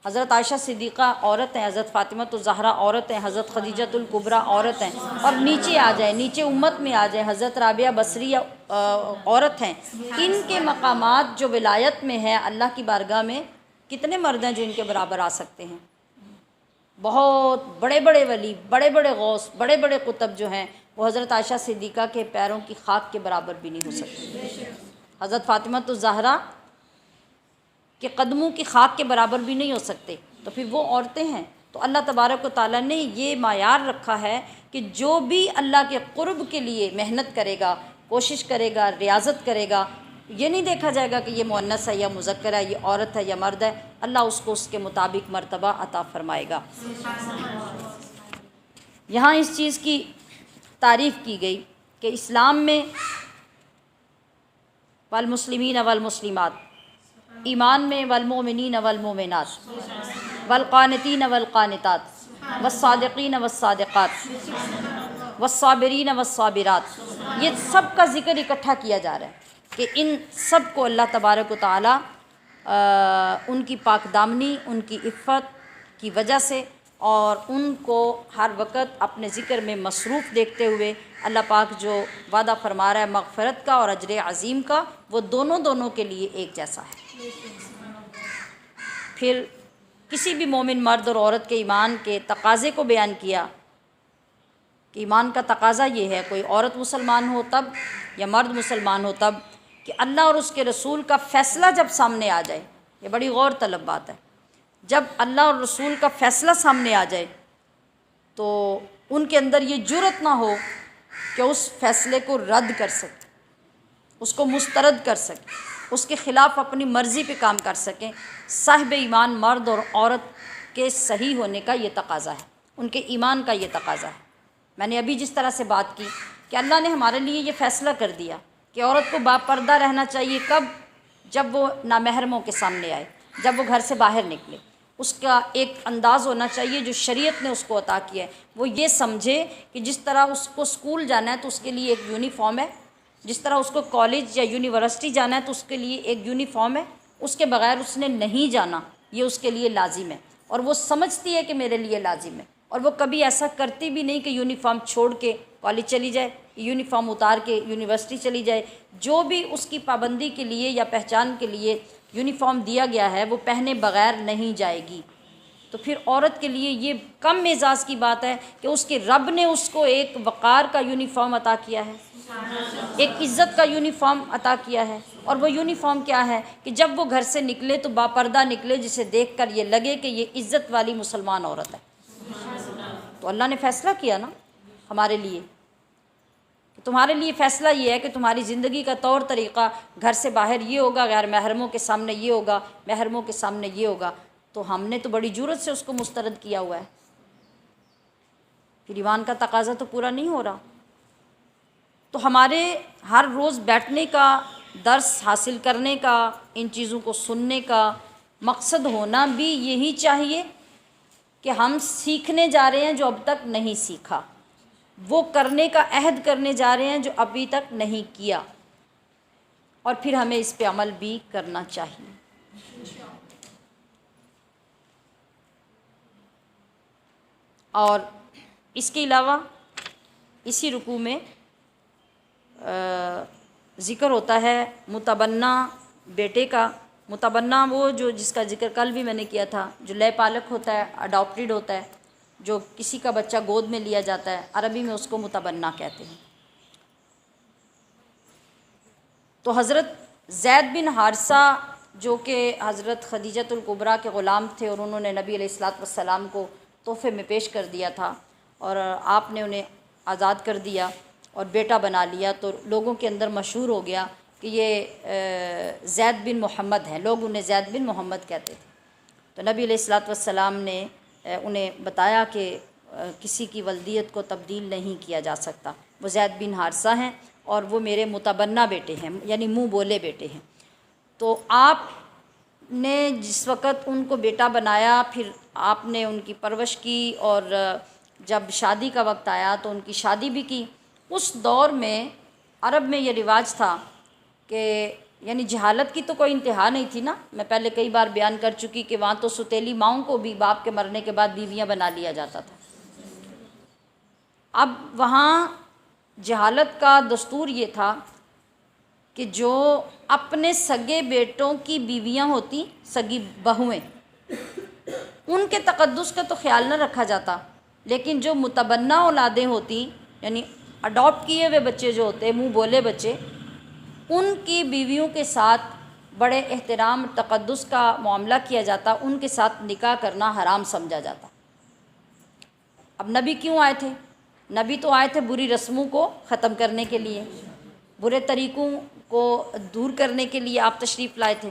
حضرت عائشہ صدیقہ عورت ہیں، حضرت فاطمہ الزہرا عورت ہیں، حضرت خدیجۃ الکبریٰ عورت ہیں. اور نیچے آ جائیں، نیچے امت میں آ جائیں، حضرت رابعہ بصریہ عورت ہیں. ان کے مقامات جو ولایت میں ہے اللہ کی بارگاہ میں، کتنے مرد ہیں جو ان کے برابر آ سکتے ہیں؟ بہت بڑے بڑے ولی، بڑے بڑے غوث، بڑے بڑے قطب جو ہیں وہ حضرت عائشہ صدیقہ کے پیروں کی خاک کے برابر بھی نہیں ہو سکتے. حضرت فاطمہ الزہرا کہ قدموں کی خاک کے برابر بھی نہیں ہو سکتے، تو پھر وہ عورتیں ہیں. تو اللہ تبارک و تعالیٰ نے یہ معیار رکھا ہے کہ جو بھی اللہ کے قرب کے لیے محنت کرے گا، کوشش کرے گا، ریاضت کرے گا، یہ نہیں دیکھا جائے گا کہ یہ مؤنث ہے یا مذکر ہے، یہ عورت ہے یا مرد ہے، اللہ اس کو اس کے مطابق مرتبہ عطا فرمائے گا. یہاں اس چیز کی تعریف کی گئی کہ اسلام میں والمسلمین والمسلمات، ایمان میں والمؤمنین والمؤمنات، والقانتین والقانتات، والصادقین والصادقات، والصابرین والصابرات، یہ سب کا ذکر اکٹھا کیا جا رہا ہے کہ ان سب کو اللہ تبارک و تعالیٰ ان کی پاک دامنی، ان کی عفت کی وجہ سے اور ان کو ہر وقت اپنے ذکر میں مصروف دیکھتے ہوئے اللہ پاک جو وعدہ فرما رہا ہے مغفرت کا اور اجر عظیم کا، وہ دونوں کے لیے ایک جیسا ہے. پھر کسی بھی مومن مرد اور عورت کے ایمان کے تقاضے کو بیان کیا کہ ایمان کا تقاضا یہ ہے، کوئی عورت مسلمان ہو تب یا مرد مسلمان ہو تب کہ اللہ اور اس کے رسول کا فیصلہ جب سامنے آ جائے، یہ بڑی غور طلب بات ہے، جب اللہ اور رسول کا فیصلہ سامنے آ جائے تو ان کے اندر یہ جرأت نہ ہو کہ اس فیصلے کو رد کر سکے، اس کو مسترد کر سکیں، اس کے خلاف اپنی مرضی پہ کام کر سکیں۔ صاحب ایمان مرد اور عورت کے صحیح ہونے کا یہ تقاضا ہے، ان کے ایمان کا یہ تقاضا ہے۔ میں نے ابھی جس طرح سے بات کی کہ اللہ نے ہمارے لیے یہ فیصلہ کر دیا کہ عورت کو باپردہ رہنا چاہیے، کب؟ جب وہ نامحرموں کے سامنے آئے، جب وہ گھر سے باہر نکلے۔ اس کا ایک انداز ہونا چاہیے جو شریعت نے اس کو عطا کیا ہے، وہ یہ سمجھے کہ جس طرح اس کو اسکول جانا ہے تو اس کے لیے ایک یونیفارم ہے، جس طرح اس کو کالج یا یونیورسٹی جانا ہے تو اس کے لیے ایک یونیفارم ہے، اس کے بغیر اس نے نہیں جانا، یہ اس کے لیے لازم ہے، اور وہ سمجھتی ہے کہ میرے لیے لازم ہے، اور وہ کبھی ایسا کرتی بھی نہیں کہ یونیفارم چھوڑ کے کالج چلی جائے، یونیفارم اتار کے یونیورسٹی چلی جائے۔ جو بھی اس کی پابندی کے لیے یا پہچان کے لیے یونیفارم دیا گیا ہے وہ پہنے بغیر نہیں جائے گی۔ تو پھر عورت کے لیے یہ کم اعزاز کی بات ہے کہ اس کے رب نے اس کو ایک وقار کا یونیفارم عطا کیا ہے، ایک عزت کا یونیفارم عطا کیا ہے، اور وہ یونیفارم کیا ہے کہ جب وہ گھر سے نکلے تو باپردہ نکلے، جسے دیکھ کر یہ لگے کہ یہ عزت والی مسلمان عورت ہے۔ تو اللہ نے فیصلہ کیا نا ہمارے لیے، تمہارے لیے فیصلہ یہ ہے کہ تمہاری زندگی کا طور طریقہ گھر سے باہر یہ ہوگا، غیر محرموں کے سامنے یہ ہوگا، محرموں کے سامنے یہ ہوگا۔ تو ہم نے تو بڑی جرأت سے اس کو مسترد کیا ہوا ہے، پھر ایمان کا تقاضا تو پورا نہیں ہو رہا۔ تو ہمارے ہر روز بیٹھنے کا، درس حاصل کرنے کا، ان چیزوں کو سننے کا مقصد ہونا بھی یہی چاہیے کہ ہم سیکھنے جا رہے ہیں جو اب تک نہیں سیکھا، وہ کرنے کا عہد کرنے جا رہے ہیں جو ابھی تک نہیں کیا، اور پھر ہمیں اس پہ عمل بھی کرنا چاہیے۔ اور اس کے علاوہ اسی رکوع میں ذکر ہوتا ہے متبنہ بیٹے کا۔ متبنہ وہ جو جس کا ذکر کل بھی میں نے کیا تھا، جو لے پالک ہوتا ہے، اڈاپٹیڈ ہوتا ہے، جو کسی کا بچہ گود میں لیا جاتا ہے، عربی میں اس کو متبنہ کہتے ہیں۔ تو حضرت زید بن حارثہ جو کہ حضرت خدیجۃ الکبریٰ کے غلام تھے، اور انہوں نے نبی علیہ الصلوۃ والسلام کو تحفے میں پیش کر دیا تھا، اور آپ نے انہیں آزاد کر دیا اور بیٹا بنا لیا، تو لوگوں کے اندر مشہور ہو گیا کہ یہ زید بن محمد ہیں، لوگ انہیں زید بن محمد کہتے تھے۔ تو نبی علیہ الصلوۃ والسلام نے انہیں بتایا کہ کسی کی ولدیت کو تبدیل نہیں کیا جا سکتا، وہ زید بن حارثہ ہیں اور وہ میرے متبنہ بیٹے ہیں، یعنی منہ بولے بیٹے ہیں۔ تو آپ نے جس وقت ان کو بیٹا بنایا، پھر آپ نے ان کی پرورش کی، اور جب شادی کا وقت آیا تو ان کی شادی بھی کی۔ اس دور میں عرب میں یہ رواج تھا کہ یعنی جہالت کی تو کوئی انتہا نہیں تھی نا، میں پہلے کئی بار بیان کر چکی کہ وہاں تو ستیلی ماؤں کو بھی باپ کے مرنے کے بعد بیویاں بنا لیا جاتا تھا۔ اب وہاں جہالت کا دستور یہ تھا کہ جو اپنے سگے بیٹوں کی بیویاں ہوتی، سگی بہویں، ان کے تقدس کا تو خیال نہ رکھا جاتا، لیکن جو متبنہ اولادیں ہوتی، یعنی اڈاپٹ کیے ہوئے بچے جو ہوتے، منہ بولے بچے، ان کی بیویوں کے ساتھ بڑے احترام تقدس کا معاملہ کیا جاتا، ان کے ساتھ نکاح کرنا حرام سمجھا جاتا۔ اب نبی کیوں آئے تھے؟ نبی تو آئے تھے بری رسموں کو ختم کرنے کے لیے، برے طریقوں کو دور کرنے کے لیے آپ تشریف لائے تھے۔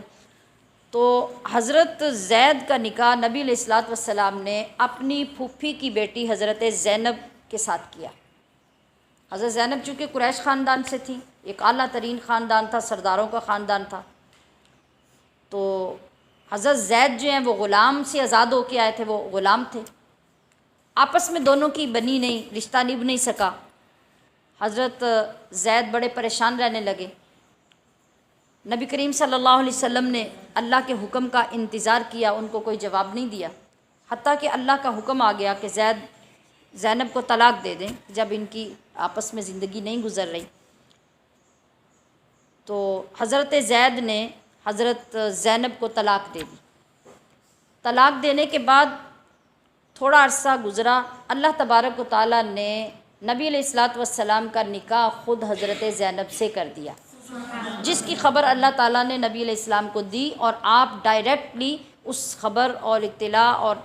تو حضرت زید کا نکاح نبی علیہ الصلوۃ والسلام نے اپنی پھوپھی کی بیٹی حضرت زینب کے ساتھ کیا۔ حضرت زینب چونکہ قریش خاندان سے تھی، ایک اعلیٰ ترین خاندان تھا، سرداروں کا خاندان تھا، تو حضرت زید جو ہیں وہ غلام سے آزاد ہو کے آئے تھے، وہ غلام تھے، آپس میں دونوں کی بنی نہیں، رشتہ نبھ نہیں سکا۔ حضرت زید بڑے پریشان رہنے لگے۔ نبی کریم صلی اللہ علیہ وسلم نے اللہ کے حکم کا انتظار کیا، ان کو کوئی جواب نہیں دیا، حتیٰ کہ اللہ کا حکم آ گیا کہ زینب کو طلاق دے دیں، جب ان کی آپس میں زندگی نہیں گزر رہی۔ تو حضرت زید نے حضرت زینب کو طلاق دے دی۔ طلاق دینے کے بعد تھوڑا عرصہ گزرا، اللہ تبارک و تعالیٰ نے نبی علیہ الصلوۃ والسلام کا نکاح خود حضرت زینب سے کر دیا۔ جس کی خبر اللہ تعالیٰ نے نبی علیہ السلام کو دی، اور آپ ڈائریکٹلی اس خبر اور اطلاع اور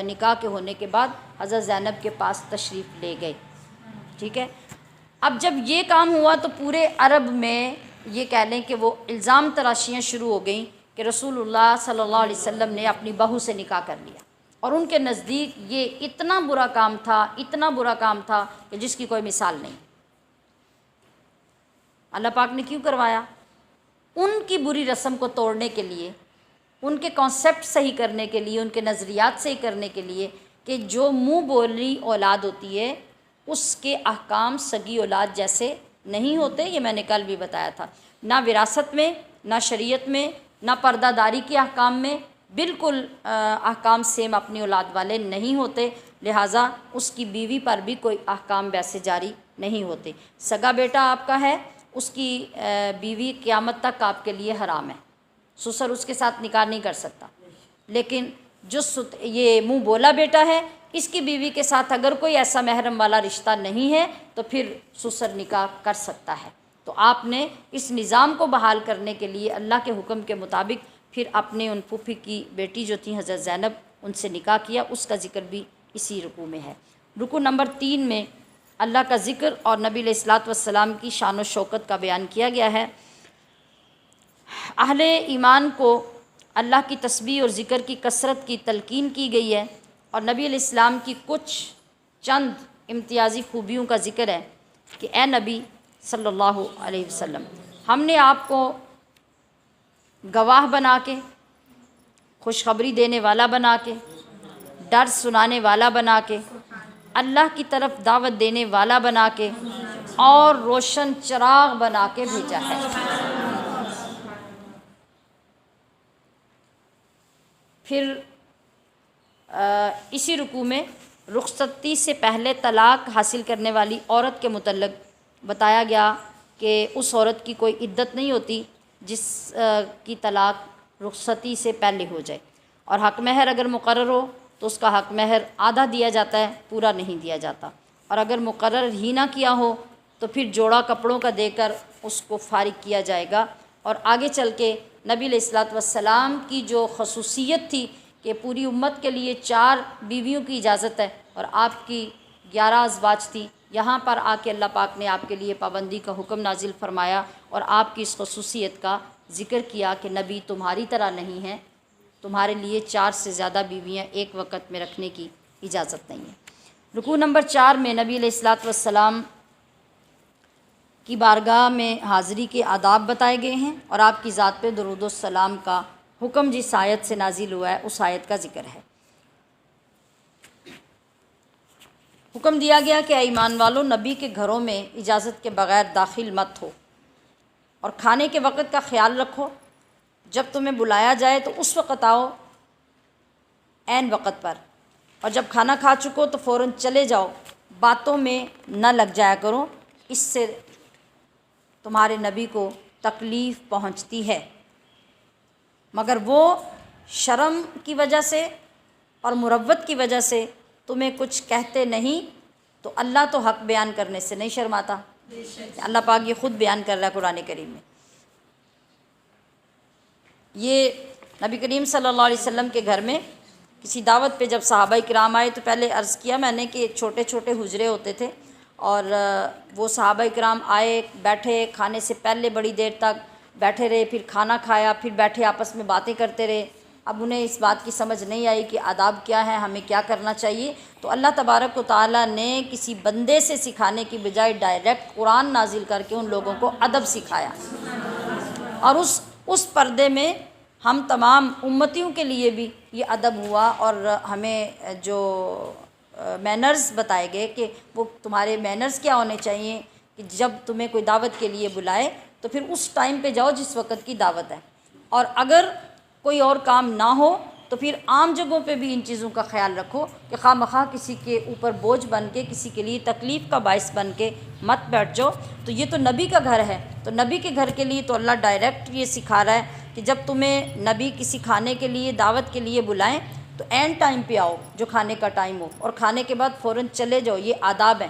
نکاح کے ہونے کے بعد حضرت زینب کے پاس تشریف لے گئے. ٹھیک ہے. اب جب یہ کام ہوا تو پورے عرب میں یہ کہہ لیں کہ وہ الزام تراشیاں شروع ہو گئیں کہ رسول اللہ صلی اللہ علیہ وسلم نے اپنی بہو سے نکاح کر لیا، اور ان کے نزدیک یہ اتنا برا کام تھا، اتنا برا کام تھا کہ جس کی کوئی مثال نہیں. اللہ پاک نے کیوں کروایا؟ ان کی بری رسم کو توڑنے کے لیے، ان کے کانسیپٹ صحیح کرنے کے لیے، ان کے نظریات صحیح کرنے کے لیے کہ جو منہ بولی اولاد ہوتی ہے اس کے احکام سگی اولاد جیسے نہیں ہوتے. یہ میں نے کل بھی بتایا تھا، نہ وراثت میں، نہ شریعت میں، نہ پردہ داری کے احکام میں بالکل احکام سیم اپنی اولاد والے نہیں ہوتے. لہٰذا اس کی بیوی پر بھی کوئی احکام ویسے جاری نہیں ہوتے. سگا بیٹا آپ کا ہے، اس کی بیوی قیامت تک آپ کے لیے حرام ہے، سسر اس کے ساتھ نکاح نہیں کر سکتا. لیکن جو یہ منہ بولا بیٹا ہے، اس کی بیوی کے ساتھ اگر کوئی ایسا محرم والا رشتہ نہیں ہے تو پھر سسر نکاح کر سکتا ہے. تو آپ نے اس نظام کو بحال کرنے کے لیے اللہ کے حکم کے مطابق پھر اپنے ان پھوپھی کی بیٹی جو تھی حضرت زینب، ان سے نکاح کیا. اس کا ذکر بھی اسی رکوع میں ہے. رکوع نمبر 3 میں اللہ کا ذکر اور نبی علیہ الصلوۃ والسلام کی شان و شوکت کا بیان کیا گیا ہے. اہل ایمان کو اللہ کی تسبیح اور ذکر کی کثرت کی تلقین کی گئی ہے، اور نبی علیہ السلام کی کچھ چند امتیازی خوبیوں کا ذکر ہے کہ اے نبی صلی اللہ علیہ وسلم، ہم نے آپ کو گواہ بنا کے، خوشخبری دینے والا بنا کے، ڈر سنانے والا بنا کے، اللہ کی طرف دعوت دینے والا بنا کے، اور روشن چراغ بنا کے بھیجا ہے. پھر اسی رکوع میں رخصتی سے پہلے طلاق حاصل کرنے والی عورت کے متعلق بتایا گیا کہ اس عورت کی کوئی عدت نہیں ہوتی جس کی طلاق رخصتی سے پہلے ہو جائے، اور حق مہر اگر مقرر ہو تو اس کا حق مہر آدھا دیا جاتا ہے، پورا نہیں دیا جاتا. اور اگر مقرر ہی نہ کیا ہو تو پھر جوڑا کپڑوں کا دے کر اس کو فارغ کیا جائے گا. اور آگے چل کے نبی علیہ الصلوۃ والسلام کی جو خصوصیت تھی کہ پوری امت کے لیے 4 بیویوں کی اجازت ہے اور آپ کی 11 ازواج تھی، یہاں پر آ کے اللہ پاک نے آپ کے لیے پابندی کا حکم نازل فرمایا اور آپ کی اس خصوصیت کا ذکر کیا کہ نبی تمہاری طرح نہیں ہے، تمہارے لیے 4 سے زیادہ بیویاں ایک وقت میں رکھنے کی اجازت نہیں ہے. رکوع نمبر 4 میں نبی علیہ الصلوۃ والسلام کی بارگاہ میں حاضری کے آداب بتائے گئے ہیں، اور آپ کی ذات پہ درود و سلام کا حکم جس آیت سے نازل ہوا ہے اس آیت کا ذکر ہے. حکم دیا گیا کہ اے ایمان والو، نبی کے گھروں میں اجازت کے بغیر داخل مت ہو، اور کھانے کے وقت کا خیال رکھو. جب تمہیں بلایا جائے تو اس وقت آؤ، عین وقت پر، اور جب کھانا کھا چکو تو فوراً چلے جاؤ، باتوں میں نہ لگ جایا کرو، اس سے تمہارے نبی کو تکلیف پہنچتی ہے. مگر وہ شرم کی وجہ سے اور مروت کی وجہ سے تمہیں کچھ کہتے نہیں، تو اللہ تو حق بیان کرنے سے نہیں شرماتا. اللہ پاک یہ خود بیان کر رہا ہے قرآن کریم میں. یہ نبی کریم صلی اللہ علیہ وسلم کے گھر میں کسی دعوت پہ جب صحابہ کرام آئے تو پہلے عرض کیا میں نے کہ چھوٹے چھوٹے حجرے ہوتے تھے، اور وہ صحابہ کرام آئے، بیٹھے، کھانے سے پہلے بڑی دیر تک بیٹھے رہے، پھر کھانا کھایا، پھر بیٹھے آپس میں باتیں کرتے رہے. اب انہیں اس بات کی سمجھ نہیں آئی کہ آداب کیا ہے، ہمیں کیا کرنا چاہیے. تو اللہ تبارک و تعالیٰ نے کسی بندے سے سکھانے کی بجائے ڈائریکٹ قرآن نازل کر کے ان لوگوں کو ادب سکھایا. اور اس پردے میں ہم تمام امتیوں کے لیے بھی یہ ادب ہوا، اور ہمیں جو مینرز بتائے گئے کہ وہ تمہارے مینرز کیا ہونے چاہیے کہ جب تمہیں کوئی دعوت کے لیے بلائے تو پھر اس ٹائم پہ جاؤ جس وقت کی دعوت ہے، اور اگر کوئی اور کام نہ ہو تو پھر عام جگہوں پہ بھی ان چیزوں کا خیال رکھو کہ خواہ مخواہ کسی کے اوپر بوجھ بن کے، کسی کے لیے تکلیف کا باعث بن کے مت بیٹھ جاؤ. تو یہ تو نبی کا گھر ہے، تو نبی کے گھر کے لیے تو اللہ ڈائریکٹ یہ سکھا رہا ہے کہ جب تمہیں نبی کسی کھانے کے لیے، دعوت کے لیے بلائیں تو اینڈ ٹائم پہ آؤ جو کھانے کا ٹائم ہو، اور کھانے کے بعد فوراً چلے جاؤ. یہ آداب ہیں.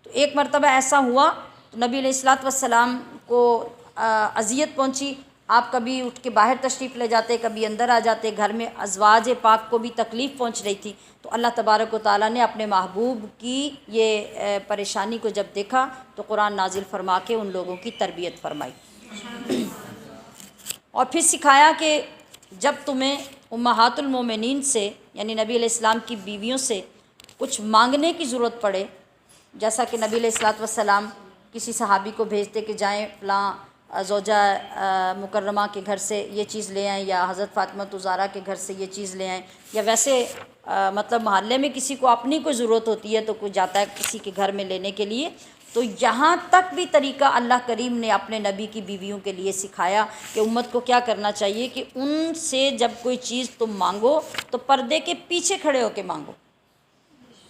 تو ایک مرتبہ ایسا ہوا تو نبی علیہ الصلوۃ والسلام کو اذیت پہنچی، آپ کبھی اٹھ کے باہر تشریف لے جاتے، کبھی اندر آ جاتے، گھر میں ازواج پاک کو بھی تکلیف پہنچ رہی تھی، تو اللہ تبارک و تعالیٰ نے اپنے محبوب کی یہ پریشانی کو جب دیکھا تو قرآن نازل فرما کے ان لوگوں کی تربیت فرمائی، اور پھر سکھایا کہ جب تمہیں امہات المومنین سے یعنی نبی علیہ السلام کی بیویوں سے کچھ مانگنے کی ضرورت پڑے، جیسا کہ نبی علیہ الصلوۃ والسلام کسی صحابی کو بھیجتے کہ جائیں فلاں زوجہ مکرمہ کے گھر سے یہ چیز لے آئیں، یا حضرت فاطمہ زہرا کے گھر سے یہ چیز لے آئیں، یا ویسے مطلب محلے میں کسی کو اپنی کوئی ضرورت ہوتی ہے تو کوئی جاتا ہے کسی کے گھر میں لینے کے لیے، تو یہاں تک بھی طریقہ اللہ کریم نے اپنے نبی کی بیویوں کے لیے سکھایا کہ امت کو کیا کرنا چاہیے کہ ان سے جب کوئی چیز تم مانگو تو پردے کے پیچھے کھڑے ہو کے مانگو۔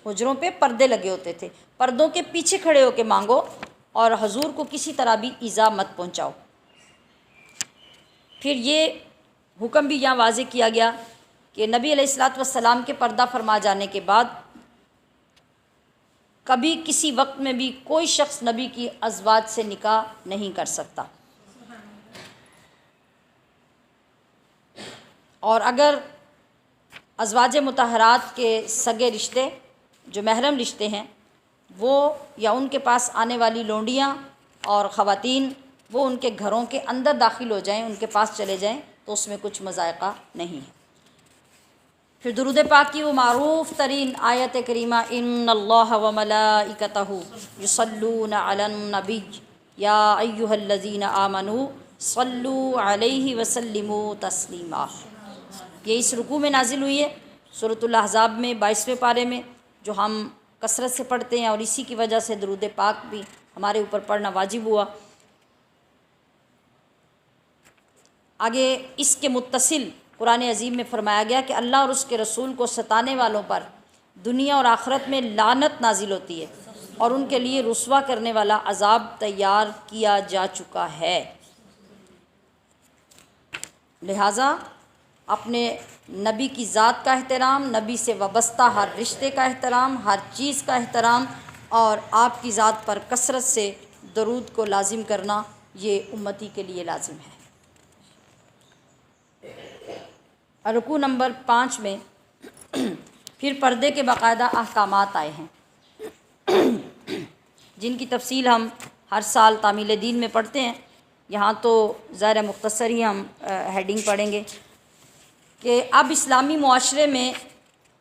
حجروں پہ پردے لگے ہوتے تھے، پردوں کے پیچھے کھڑے ہو کے مانگو، اور حضور کو کسی طرح بھی ایذا مت پہنچاؤ۔ پھر یہ حکم بھی یہاں واضح کیا گیا کہ نبی علیہ الصلوۃ والسلام کے پردہ فرما جانے کے بعد کبھی کسی وقت میں بھی کوئی شخص نبی کی ازواج سے نکاح نہیں کر سکتا، اور اگر ازواج مطہرات کے سگے رشتے جو محرم رشتے ہیں وہ یا ان کے پاس آنے والی لونڈیاں اور خواتین وہ ان کے گھروں کے اندر داخل ہو جائیں، ان کے پاس چلے جائیں، تو اس میں کچھ مضائقہ نہیں ہے۔ پھر درود پاک کی وہ معروف ترین آیت کریمہ ان اللہ و ملائکتہ یصلون علی النبی یا ایھا الذین آمنوا صلوا علیہ وسلموا تسلیما، یہ اس رکوع میں نازل ہوئی ہے سورۃ الاحزاب میں 22ویں پارے میں، جو ہم کثرت سے پڑھتے ہیں، اور اسی کی وجہ سے درود پاک بھی ہمارے اوپر پڑھنا واجب ہوا۔ آگے اس کے متصل قرآن عظیم میں فرمایا گیا کہ اللہ اور اس کے رسول کو ستانے والوں پر دنیا اور آخرت میں لعنت نازل ہوتی ہے، اور ان کے لیے رسوا کرنے والا عذاب تیار کیا جا چکا ہے۔ لہٰذا اپنے نبی کی ذات کا احترام، نبی سے وابستہ ہر رشتے کا احترام، ہر چیز کا احترام، اور آپ کی ذات پر کثرت سے درود کو لازم کرنا یہ امتی کے لیے لازم ہے۔ رکوع نمبر 5 میں پھر پردے کے باقاعدہ احکامات آئے ہیں جن کی تفصیل ہم ہر سال تعمیل دین میں پڑھتے ہیں، یہاں تو ظاہر مختصر ہی ہم ہیڈنگ پڑھیں گے کہ اب اسلامی معاشرے میں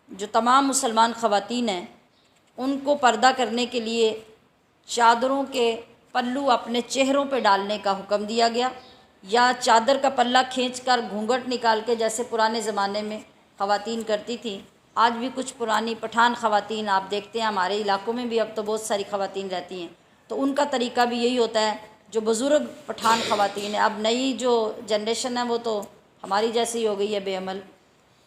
جو تمام مسلمان خواتین ہیں ان کو پردہ کرنے کے لیے چادروں کے پلو اپنے چہروں پہ ڈالنے کا حکم دیا گیا، یا چادر کا پلہ کھینچ کر گھونگھٹ نکال کے جیسے پرانے زمانے میں خواتین کرتی تھیں۔ آج بھی کچھ پرانی پٹھان خواتین آپ دیکھتے ہیں، ہمارے علاقوں میں بھی اب تو بہت ساری خواتین رہتی ہیں، تو ان کا طریقہ بھی یہی ہوتا ہے، جو بزرگ پٹھان خواتین ہیں۔ اب نئی جو جنریشن ہے وہ تو ہماری جیسی ہی ہو گئی ہے، بے عمل،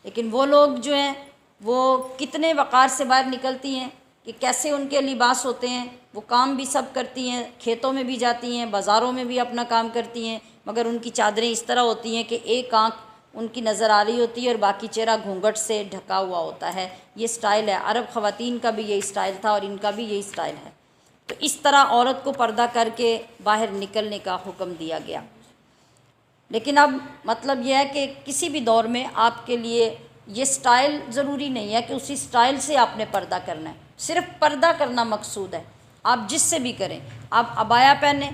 لیکن وہ لوگ جو ہیں وہ کتنے وقار سے باہر نکلتی ہیں کہ کیسے ان کے لباس ہوتے ہیں، وہ کام بھی سب کرتی ہیں، کھیتوں میں بھی جاتی ہیں، بازاروں میں بھی اپنا کام کرتی ہیں، مگر ان کی چادریں اس طرح ہوتی ہیں کہ ایک آنکھ ان کی نظر آ رہی ہوتی ہے اور باقی چہرہ گھونگھٹ سے ڈھکا ہوا ہوتا ہے۔ یہ سٹائل ہے، عرب خواتین کا بھی یہی سٹائل تھا اور ان کا بھی یہی سٹائل ہے۔ تو اس طرح عورت کو پردہ کر کے باہر نکلنے کا حکم دیا گیا۔ لیکن اب مطلب یہ ہے کہ کسی بھی دور میں آپ کے لیے یہ سٹائل ضروری نہیں ہے کہ اسی سٹائل سے آپ نے پردہ کرنا ہے، صرف پردہ کرنا مقصود ہے۔ آپ جس سے بھی کریں، آپ عبایا پہنیں،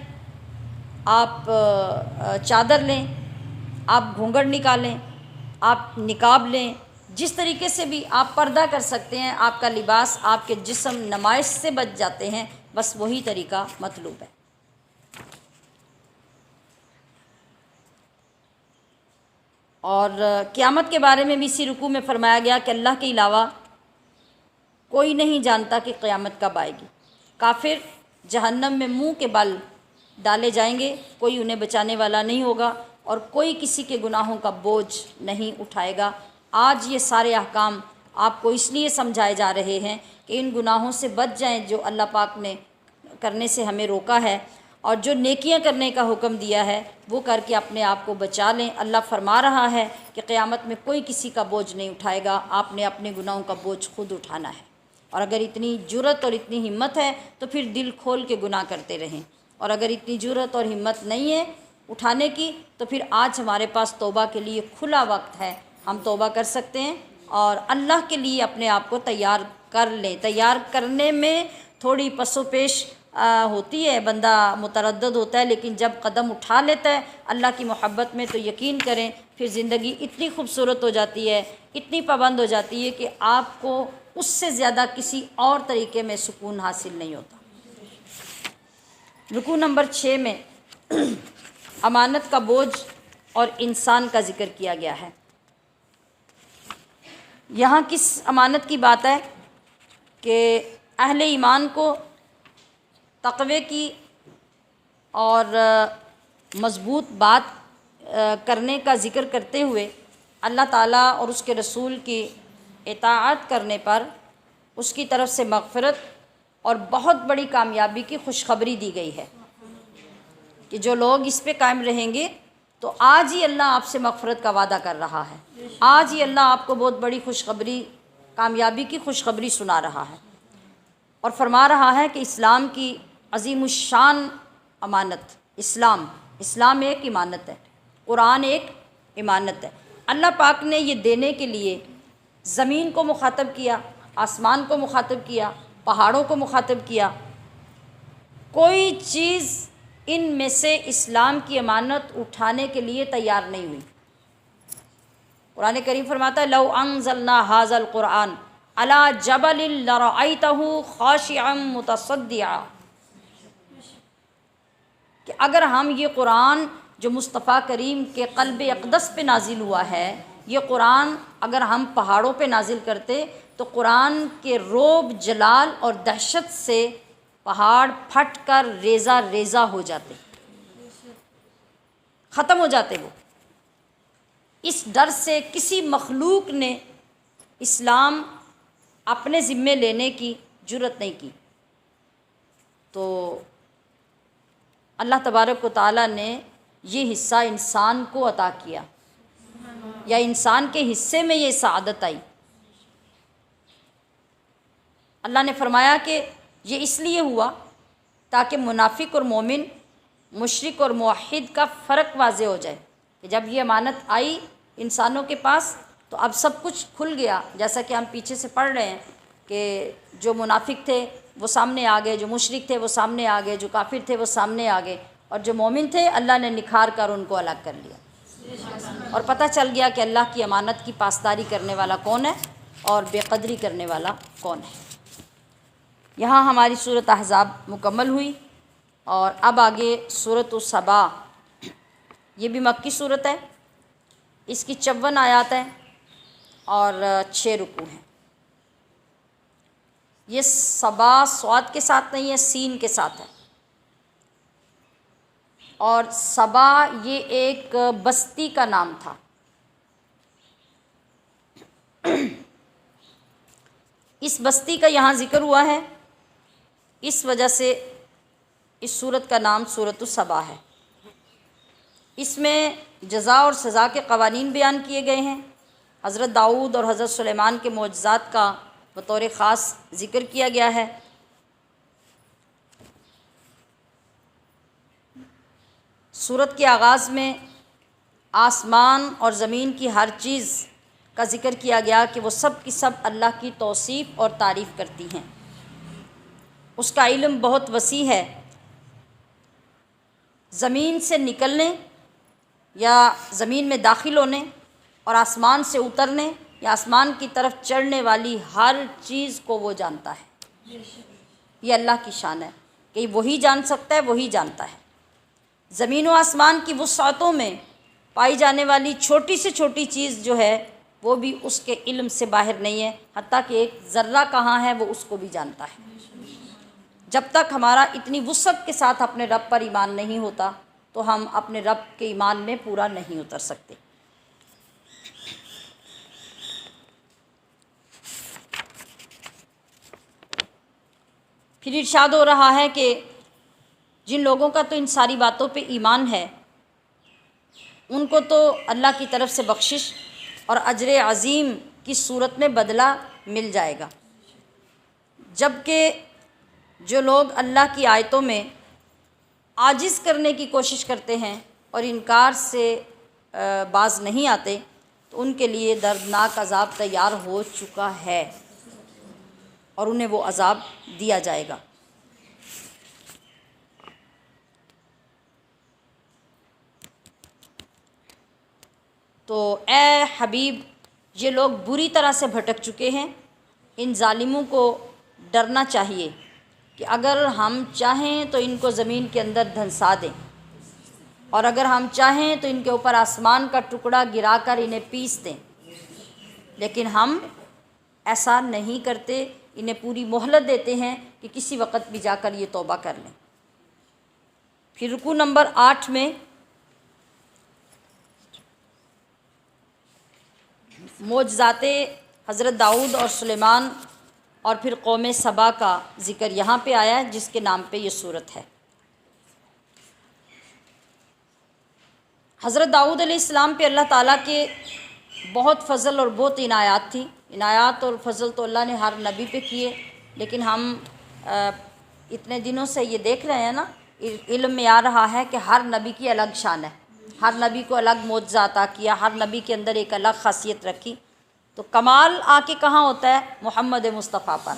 آپ چادر لیں، آپ گھونگھٹ نکالیں، آپ نقاب لیں، جس طریقے سے بھی آپ پردہ کر سکتے ہیں، آپ کا لباس آپ کے جسم نمائش سے بچ جاتے ہیں، بس وہی طریقہ مطلوب ہے۔ اور قیامت کے بارے میں بھی اسی رکوع میں فرمایا گیا کہ اللہ کے علاوہ کوئی نہیں جانتا کہ قیامت کب آئے گی۔ کافر جہنم میں منہ کے بل ڈالے جائیں گے، کوئی انہیں بچانے والا نہیں ہوگا اور کوئی کسی کے گناہوں کا بوجھ نہیں اٹھائے گا۔ آج یہ سارے احکام آپ کو اس لیے سمجھائے جا رہے ہیں کہ ان گناہوں سے بچ جائیں جو اللہ پاک نے کرنے سے ہمیں روکا ہے، اور جو نیکیاں کرنے کا حکم دیا ہے وہ کر کے اپنے آپ کو بچا لیں۔ اللہ فرما رہا ہے کہ قیامت میں کوئی کسی کا بوجھ نہیں اٹھائے گا، آپ نے اپنے گناہوں کا بوجھ خود اٹھانا ہے، اور اگر اتنی جرت اور اتنی ہمت ہے تو پھر دل کھول کے گناہ کرتے رہیں۔ اور اگر اتنی جرأت اور ہمت نہیں ہے اٹھانے کی تو پھر آج ہمارے پاس توبہ کے لیے کھلا وقت ہے، ہم توبہ کر سکتے ہیں اور اللہ کے لیے اپنے آپ کو تیار کر لیں۔ تیار کرنے میں تھوڑی پس و پیش ہوتی ہے، بندہ متردد ہوتا ہے، لیکن جب قدم اٹھا لیتا ہے اللہ کی محبت میں تو یقین کریں پھر زندگی اتنی خوبصورت ہو جاتی ہے، اتنی پابند ہو جاتی ہے کہ آپ کو اس سے زیادہ کسی اور طریقے میں سکون حاصل نہیں ہوتا۔ رکوع نمبر 6 میں امانت کا بوجھ اور انسان کا ذکر کیا گیا ہے۔ یہاں کس امانت کی بات ہے کہ اہل ایمان کو تقوی کی اور مضبوط بات کرنے کا ذکر کرتے ہوئے اللہ تعالیٰ اور اس کے رسول کی اطاعت کرنے پر اس کی طرف سے مغفرت اور بہت بڑی کامیابی کی خوشخبری دی گئی ہے کہ جو لوگ اس پہ قائم رہیں گے تو آج ہی اللہ آپ سے مغفرت کا وعدہ کر رہا ہے، آج ہی اللہ آپ کو بہت بڑی خوشخبری، کامیابی کی خوشخبری سنا رہا ہے اور فرما رہا ہے کہ اسلام کی عظیم الشان امانت، اسلام ایک امانت ہے، قرآن ایک امانت ہے۔ اللہ پاک نے یہ دینے کے لیے زمین کو مخاطب کیا، آسمان کو مخاطب کیا، پہاڑوں کو مخاطب کیا، کوئی چیز ان میں سے اسلام کی امانت اٹھانے کے لیے تیار نہیں ہوئی۔ قرآن کریم فرماتا ہے لو انزلنا ھذا القرآن علی جبل لرأیتہ خاشعا متصدعا، کہ اگر ہم یہ قرآن جو مصطفیٰ کریم کے قلب اقدس پہ نازل ہوا ہے، یہ قرآن اگر ہم پہاڑوں پہ نازل کرتے تو قرآن کے رعب، جلال اور دہشت سے پہاڑ پھٹ کر ریزہ ریزہ ہو جاتے، ختم ہو جاتے۔ وہ اس ڈر سے کسی مخلوق نے اسلام اپنے ذمے لینے کی جرأت نہیں کی، تو اللہ تبارک و تعالیٰ نے یہ حصہ انسان کو عطا کیا، یا انسان کے حصے میں یہ سعادت آئی۔ اللہ نے فرمایا کہ یہ اس لیے ہوا تاکہ منافق اور مومن، مشرک اور موحد کا فرق واضح ہو جائے کہ جب یہ امانت آئی انسانوں کے پاس تو اب سب کچھ کھل گیا، جیسا کہ ہم پیچھے سے پڑھ رہے ہیں کہ جو منافق تھے وہ سامنے آ گئے، جو مشرک تھے وہ سامنے آ گئے، جو کافر تھے وہ سامنے آ گئے، اور جو مومن تھے اللہ نے نکھار کر ان کو الگ کر لیا، اور پتہ چل گیا کہ اللہ کی امانت کی پاسداری کرنے والا کون ہے اور بے قدری کرنے والا کون ہے۔ یہاں ہماری سورۃ احزاب مکمل ہوئی، اور اب آگے سورۃ السبا، یہ بھی مکی سورت ہے، اس کی 54 آیات ہیں اور 6 رکوع ہیں۔ یہ سبا صاد کے ساتھ نہیں ہے، سین کے ساتھ ہے، اور سبا یہ ایک بستی کا نام تھا۔ اس بستی کا یہاں ذکر ہوا ہے، اس وجہ سے اس سورت کا نام سورۃ السبا ہے۔ اس میں جزا اور سزا کے قوانین بیان کیے گئے ہیں، حضرت داؤد اور حضرت سلیمان کے معجزات کا بطور خاص ذکر کیا گیا ہے۔ سورت کے آغاز میں آسمان اور زمین کی ہر چیز کا ذکر کیا گیا کہ وہ سب کی سب اللہ کی توصیف اور تعریف کرتی ہیں، اس کا علم بہت وسیع ہے۔ زمین سے نکلنے یا زمین میں داخل ہونے اور آسمان سے اترنے یا آسمان کی طرف چڑھنے والی ہر چیز کو وہ جانتا ہے۔ یہ اللہ کی شان ہے کہ وہی جان سکتا ہے، وہی جانتا ہے۔ زمین و آسمان کی وسعتوں میں پائی جانے والی چھوٹی سے چھوٹی چیز جو ہے وہ بھی اس کے علم سے باہر نہیں ہے، حتیٰ کہ ایک ذرہ کہاں ہے وہ اس کو بھی جانتا ہے۔ جب تک ہمارا اتنی وسعت کے ساتھ اپنے رب پر ایمان نہیں ہوتا تو ہم اپنے رب کے ایمان میں پورا نہیں اتر سکتے۔ پھر ارشاد ہو رہا ہے کہ جن لوگوں کا تو ان ساری باتوں پہ ایمان ہے ان کو تو اللہ کی طرف سے بخشش اور اجر عظیم کی صورت میں بدلہ مل جائے گا، جبکہ جو لوگ اللہ کی آیتوں میں عاجز کرنے کی کوشش کرتے ہیں اور انکار سے باز نہیں آتے تو ان کے لیے دردناک عذاب تیار ہو چکا ہے اور انہیں وہ عذاب دیا جائے گا۔ تو اے حبیب، یہ لوگ بری طرح سے بھٹک چکے ہیں، ان ظالموں کو ڈرنا چاہیے کہ اگر ہم چاہیں تو ان کو زمین کے اندر دھنسا دیں، اور اگر ہم چاہیں تو ان کے اوپر آسمان کا ٹکڑا گرا کر انہیں پیس دیں، لیکن ہم ایسا نہیں کرتے، انہیں پوری مہلت دیتے ہیں کہ کسی وقت بھی جا کر یہ توبہ کر لیں۔ پھر رکوع نمبر 8 میں معجزات حضرت داؤد اور سلیمان اور پھر قوم سبا کا ذکر یہاں پہ آیا ہے، جس کے نام پہ یہ صورت ہے۔ حضرت داؤد علیہ السلام پہ اللہ تعالیٰ کے بہت فضل اور بہت عنایات تھی۔ عنایات اور فضل تو اللہ نے ہر نبی پہ کیے، لیکن ہم اتنے دنوں سے یہ دیکھ رہے ہیں نا، علم میں آ رہا ہے کہ ہر نبی کی الگ شان ہے، ہر نبی کو الگ معجزہ عطا کیا، ہر نبی کے اندر ایک الگ خاصیت رکھی۔ تو کمال آ کے کہاں ہوتا ہے؟ محمد مصطفیٰ پر،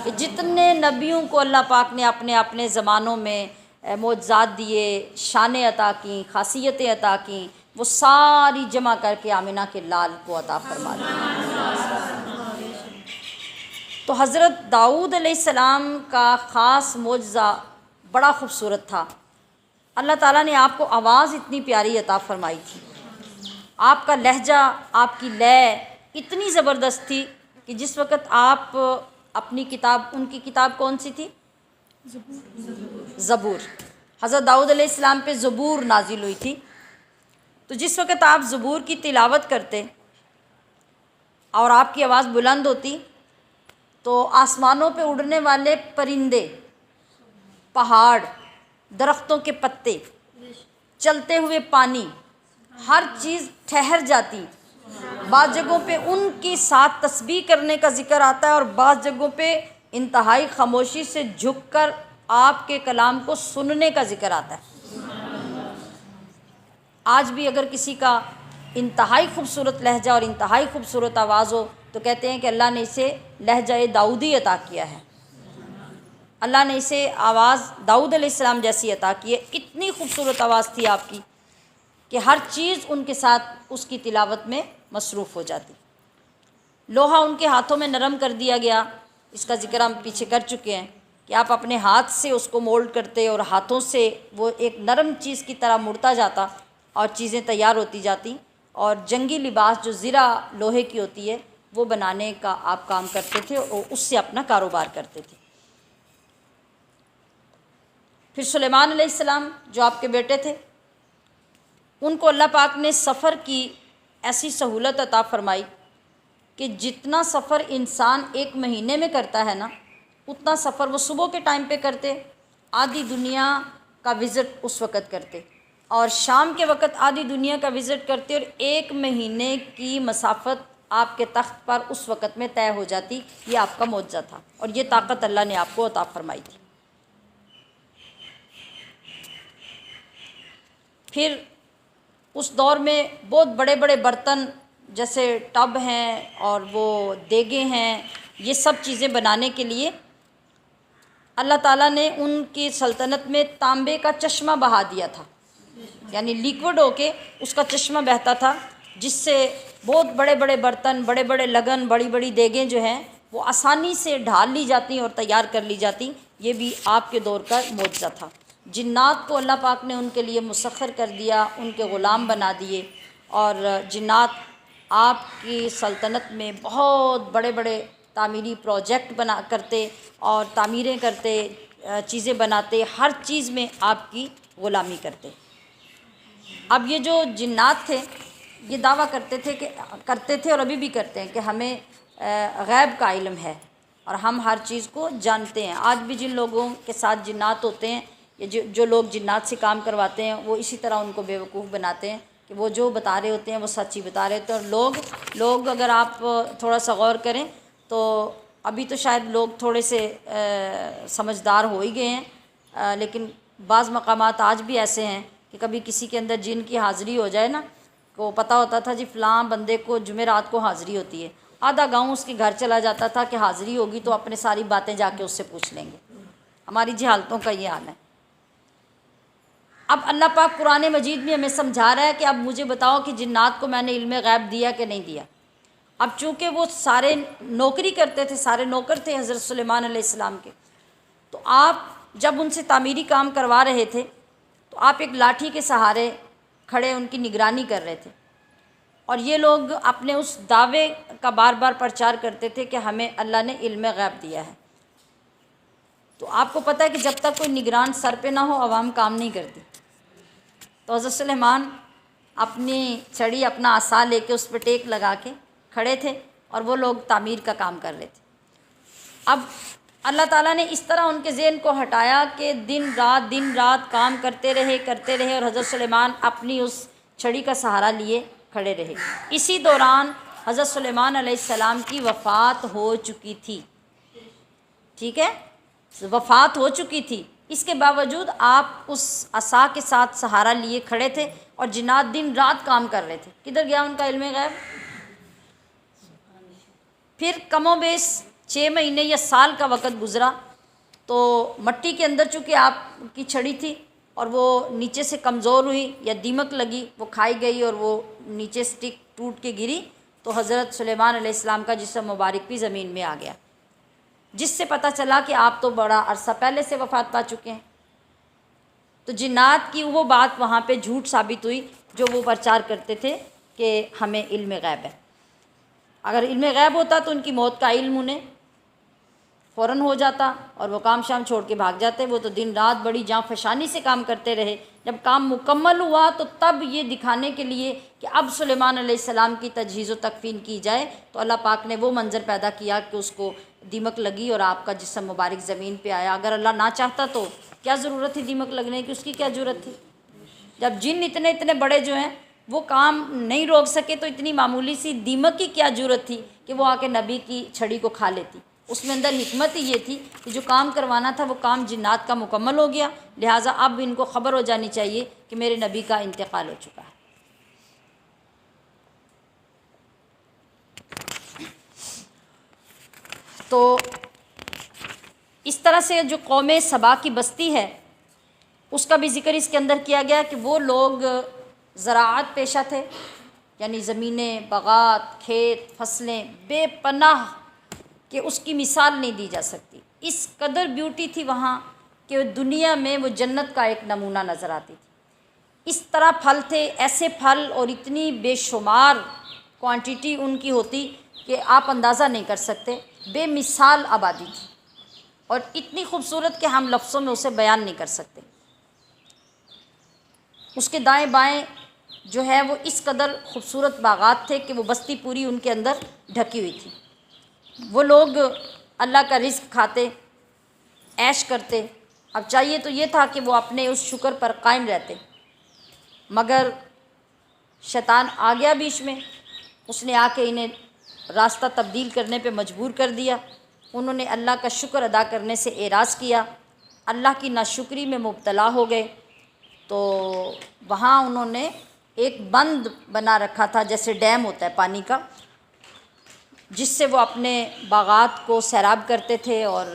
کہ جتنے نبیوں کو اللہ پاک نے اپنے اپنے زمانوں میں معجزات دیے، شانیں عطا کیں، خاصیتیں عطا کیں، وہ ساری جمع کر کے آمنہ کے لال کو عطا فرما دی۔ تو حضرت داؤد علیہ السلام کا خاص معجزہ بڑا خوبصورت تھا۔ اللہ تعالیٰ نے آپ کو آواز اتنی پیاری عطا فرمائی تھی، آپ کا لہجہ، آپ کی لے اتنی زبردست تھی کہ جس وقت آپ اپنی کتاب، ان کی کتاب کون سی تھی؟ زبور۔ حضرت داؤد علیہ السلام پہ زبور نازل ہوئی تھی، تو جس وقت آپ زبور کی تلاوت کرتے اور آپ کی آواز بلند ہوتی تو آسمانوں پہ اڑنے والے پرندے، پہاڑ، درختوں کے پتے، چلتے ہوئے پانی، ہر چیز ٹھہر جاتی۔ بعض جگہوں پہ ان کی ساتھ تسبیح کرنے کا ذکر آتا ہے اور بعض جگہوں پہ انتہائی خاموشی سے جھک کر آپ کے کلام کو سننے کا ذکر آتا ہے۔ آج بھی اگر کسی کا انتہائی خوبصورت لہجہ اور انتہائی خوبصورت آواز ہو تو کہتے ہیں کہ اللہ نے اسے لہجہ داؤدی عطا کیا ہے، اللہ نے اسے آواز داؤد علیہ السلام جیسی عطا کی ہے۔ اتنی خوبصورت آواز تھی آپ کی کہ ہر چیز ان کے ساتھ اس کی تلاوت میں مصروف ہو جاتی۔ لوہا ان کے ہاتھوں میں نرم کر دیا گیا، اس کا ذکر ہم پیچھے کر چکے ہیں کہ آپ اپنے ہاتھ سے اس کو مولڈ کرتے اور ہاتھوں سے وہ ایک نرم چیز کی طرح مڑتا جاتا اور چیزیں تیار ہوتی جاتی، اور جنگی لباس جو زرہ لوہے کی ہوتی ہے وہ بنانے کا آپ کام کرتے تھے اور اس سے اپنا کاروبار کرتے تھے۔ پھر سلیمان علیہ السلام جو آپ کے بیٹے تھے، ان کو اللہ پاک نے سفر کی ایسی سہولت عطا فرمائی کہ جتنا سفر انسان ایک مہینے میں کرتا ہے نا، اتنا سفر وہ صبح کے ٹائم پہ کرتے، آدھی دنیا کا وزٹ اس وقت کرتے، اور شام کے وقت آدھی دنیا کا وزٹ کرتے، اور ایک مہینے کی مسافت آپ کے تخت پر اس وقت میں طے ہو جاتی۔ یہ آپ کا معجزہ تھا اور یہ طاقت اللہ نے آپ کو عطا فرمائی تھی۔ پھر اس دور میں بہت بڑے بڑے برتن جیسے ٹب ہیں اور وہ دیگیں ہیں، یہ سب چیزیں بنانے کے لیے اللہ تعالیٰ نے ان کی سلطنت میں تانبے کا چشمہ بہا دیا تھا، یعنی لیکوڈ ہو کے اس کا چشمہ بہتا تھا، جس سے بہت بڑے بڑے برتن، بڑے بڑے لگن، بڑی بڑی دیگیں جو ہیں وہ آسانی سے ڈھال لی جاتی اور تیار کر لی جاتی۔ یہ بھی آپ کے دور کا معجزہ تھا۔ جنات کو اللہ پاک نے ان کے لیے مسخر کر دیا، ان کے غلام بنا دیے، اور جنات آپ کی سلطنت میں بہت بڑے بڑے تعمیری پروجیکٹ بنا کرتے اور تعمیریں کرتے، چیزیں بناتے، ہر چیز میں آپ کی غلامی کرتے۔ اب یہ جو جنات تھے یہ دعویٰ کرتے تھے اور ابھی بھی کرتے ہیں کہ ہمیں غیب کا علم ہے اور ہم ہر چیز کو جانتے ہیں۔ آج بھی جن لوگوں کے ساتھ جنات ہوتے ہیں، جو لوگ جنات سے کام کرواتے ہیں، وہ اسی طرح ان کو بیوقوف بناتے ہیں کہ وہ جو بتا رہے ہوتے ہیں وہ سچ ہی بتا رہے ہوتے ہیں، اور لوگ اگر آپ تھوڑا سا غور کریں تو ابھی تو شاید لوگ تھوڑے سے سمجھدار ہو ہی گئے ہیں، لیکن بعض مقامات آج بھی ایسے ہیں کہ کبھی کسی کے اندر جن کی حاضری ہو جائے نا، کو پتہ ہوتا تھا جی فلاں بندے کو جمعرات کو حاضری ہوتی ہے، آدھا گاؤں اس کے گھر چلا جاتا تھا کہ حاضری ہوگی تو اپنے ساری باتیں جا کے اس سے پوچھ لیں گے۔ ہماری جہالتوں کا یہ حال ہے۔ اب اللہ پاک قرآن مجید میں ہمیں سمجھا رہا ہے کہ اب مجھے بتاؤ کہ جنات کو میں نے علم غیب دیا کہ نہیں دیا۔ اب چونکہ وہ سارے نوکری کرتے تھے، سارے نوکر تھے حضرت سلیمان علیہ السلام کے، تو آپ جب ان سے تعمیری کام کروا رہے تھے تو آپ ایک لاٹھی کے سہارے کھڑے ان کی نگرانی کر رہے تھے، اور یہ لوگ اپنے اس دعوے کا بار بار پرچار کرتے تھے کہ ہمیں اللہ نے علم غیب دیا ہے۔ تو آپ کو پتہ ہے کہ جب تک کوئی نگران سر پہ نہ ہو عوام کام نہیں کرتی۔ تو حضرت سلیمان اپنی چھڑی، اپنا عصا لے کے اس پہ ٹیک لگا کے کھڑے تھے، اور وہ لوگ تعمیر کا کام کر رہے تھے۔ اب اللہ تعالیٰ نے اس طرح ان کے ذہن کو ہٹایا کہ دن رات کام کرتے رہے، اور حضرت سلیمان اپنی اس چھڑی کا سہارا لیے کھڑے رہے۔ اسی دوران حضرت سلیمان علیہ السلام کی وفات ہو چکی تھی، ٹھیک ہے، وفات ہو چکی تھی۔ اس کے باوجود آپ اس عصا کے ساتھ سہارا لیے کھڑے تھے، اور جنات دن رات کام کر رہے تھے۔ کدھر گیا ان کا علم غیب؟ پھر کم و بیش 6 مہینے یا سال کا وقت گزرا، تو مٹی کے اندر چونکہ آپ کی چھڑی تھی اور وہ نیچے سے کمزور ہوئی یا دیمک لگی، وہ کھائی گئی اور وہ نیچے سٹک ٹوٹ کے گری، تو حضرت سلیمان علیہ السلام کا جسم مبارک بھی زمین میں آ گیا، جس سے پتہ چلا کہ آپ تو بڑا عرصہ پہلے سے وفات پا چکے ہیں۔ تو جنات کی وہ بات وہاں پہ جھوٹ ثابت ہوئی جو وہ پرچار کرتے تھے کہ ہمیں علم غیب ہے۔ اگر علم غیب ہوتا تو ان کی موت کا علم انہیں فوراً ہو جاتا اور وہ کام شام چھوڑ کے بھاگ جاتے۔ وہ تو دن رات بڑی جاں فشانی سے کام کرتے رہے۔ جب کام مکمل ہوا تو تب یہ دکھانے کے لیے کہ اب سلیمان علیہ السلام کی تجہیز و تکفین کی جائے، تو اللہ پاک نے وہ منظر پیدا کیا کہ اس کو دیمک لگی اور آپ کا جسم مبارک زمین پہ آیا۔ اگر اللہ نہ چاہتا تو کیا ضرورت تھی دیمک لگنے کی، اس کی کیا ضرورت تھی؟ جب جن اتنے بڑے جو ہیں وہ کام نہیں روک سکے تو اتنی معمولی سی دیمک کی کیا ضرورت تھی کہ وہ آ کے نبی کی چھڑی کو کھا لیتی۔ اس میں اندر حکمت ہی یہ تھی کہ جو کام کروانا تھا وہ کام جنات کا مکمل ہو گیا، لہٰذا اب ان کو خبر ہو جانی چاہیے کہ میرے نبی کا انتقال ہو چکا ہے۔ تو اس طرح سے جو قوم سبا کی بستی ہے اس کا بھی ذکر اس کے اندر کیا گیا کہ وہ لوگ زراعت پیشہ تھے، یعنی زمینیں، باغات، کھیت، فصلیں بے پناہ کہ اس کی مثال نہیں دی جا سکتی۔ اس قدر بیوٹی تھی وہاں کہ دنیا میں وہ جنت کا ایک نمونہ نظر آتی تھی۔ اس طرح پھل تھے، ایسے پھل، اور اتنی بے شمار کوانٹیٹی ان کی ہوتی کہ آپ اندازہ نہیں کر سکتے۔ بے مثال آبادی تھی اور اتنی خوبصورت کہ ہم لفظوں میں اسے بیان نہیں کر سکتے۔ اس کے دائیں بائیں جو ہے وہ اس قدر خوبصورت باغات تھے کہ وہ بستی پوری ان کے اندر ڈھکی ہوئی تھی۔ وہ لوگ اللہ کا رزق کھاتے، عیش کرتے۔ اب چاہیے تو یہ تھا کہ وہ اپنے اس شکر پر قائم رہتے، مگر شیطان آ گیا بیچ میں، اس نے آ کے انہیں راستہ تبدیل کرنے پہ مجبور کر دیا۔ انہوں نے اللہ کا شکر ادا کرنے سے اعراض کیا، اللہ کی ناشکری میں مبتلا ہو گئے۔ تو وہاں انہوں نے ایک بند بنا رکھا تھا، جیسے ڈیم ہوتا ہے پانی کا، جس سے وہ اپنے باغات کو سیراب کرتے تھے اور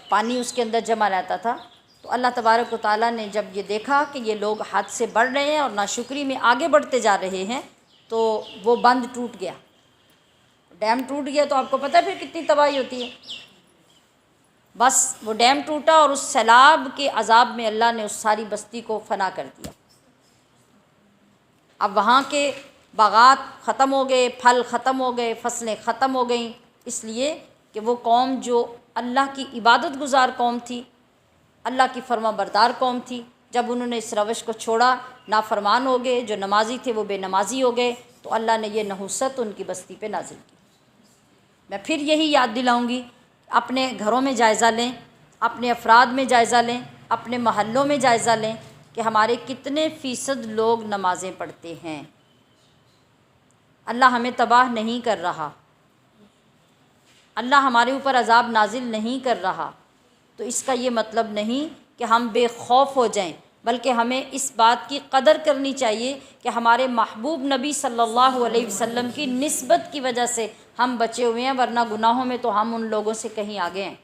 پانی اس کے اندر جمع رہتا تھا۔ تو اللہ تبارک و تعالیٰ نے جب یہ دیکھا کہ یہ لوگ حد سے بڑھ رہے ہیں اور ناشکری میں آگے بڑھتے جا رہے ہیں، تو وہ بند ٹوٹ گیا، ڈیم ٹوٹ گیا۔ تو آپ کو پتہ ہے پھر کتنی تباہی ہوتی ہے۔ بس وہ ڈیم ٹوٹا اور اس سیلاب کے عذاب میں اللہ نے اس ساری بستی کو فنا کر دیا۔ اب وہاں کے باغات ختم ہو گئے، پھل ختم ہو گئے، فصلیں ختم ہو گئیں، اس لیے کہ وہ قوم جو اللہ کی عبادت گزار قوم تھی، اللہ کی فرما بردار قوم تھی، جب انہوں نے اس روش کو چھوڑا، نافرمان ہو گئے۔ جو نمازی تھے وہ بے نمازی ہو گئے، تو اللہ نے یہ نحوست ان کی بستی پہ نازل کی۔ میں پھر یہی یاد دلاؤں گی، اپنے گھروں میں جائزہ لیں، اپنے افراد میں جائزہ لیں، اپنے محلوں میں جائزہ لیں کہ ہمارے کتنے فیصد لوگ نمازیں پڑھتے ہیں۔ اللہ ہمیں تباہ نہیں کر رہا، اللہ ہمارے اوپر عذاب نازل نہیں کر رہا، تو اس کا یہ مطلب نہیں کہ ہم بے خوف ہو جائیں، بلکہ ہمیں اس بات کی قدر کرنی چاہیے کہ ہمارے محبوب نبی صلی اللہ علیہ وسلم کی نسبت کی وجہ سے ہم بچے ہوئے ہیں، ورنہ گناہوں میں تو ہم ان لوگوں سے کہیں آگے ہیں۔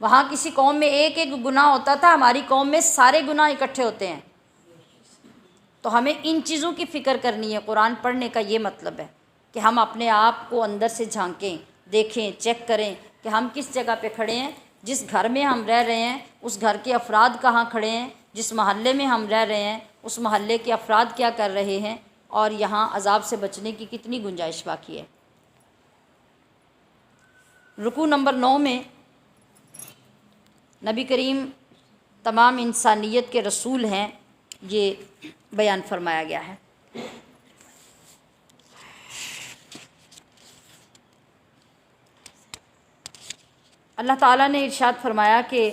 وہاں کسی قوم میں ایک ایک گناہ ہوتا تھا، ہماری قوم میں سارے گناہ اکٹھے ہوتے ہیں۔ تو ہمیں ان چیزوں کی فکر کرنی ہے۔ قرآن پڑھنے کا یہ مطلب ہے کہ ہم اپنے آپ کو اندر سے جھانکیں، دیکھیں، چیک کریں کہ ہم کس جگہ پہ کھڑے ہیں، جس گھر میں ہم رہ رہے ہیں اس گھر کے افراد کہاں کھڑے ہیں، جس محلے میں ہم رہ رہے ہیں اس محلے کے افراد کیا کر رہے ہیں، اور یہاں عذاب سے بچنے کی کتنی گنجائش باقی ہے۔ رکوع نمبر 9 میں نبی کریم تمام انسانیت کے رسول ہیں، یہ بیان فرمایا گیا ہے۔ اللہ تعالیٰ نے ارشاد فرمایا کہ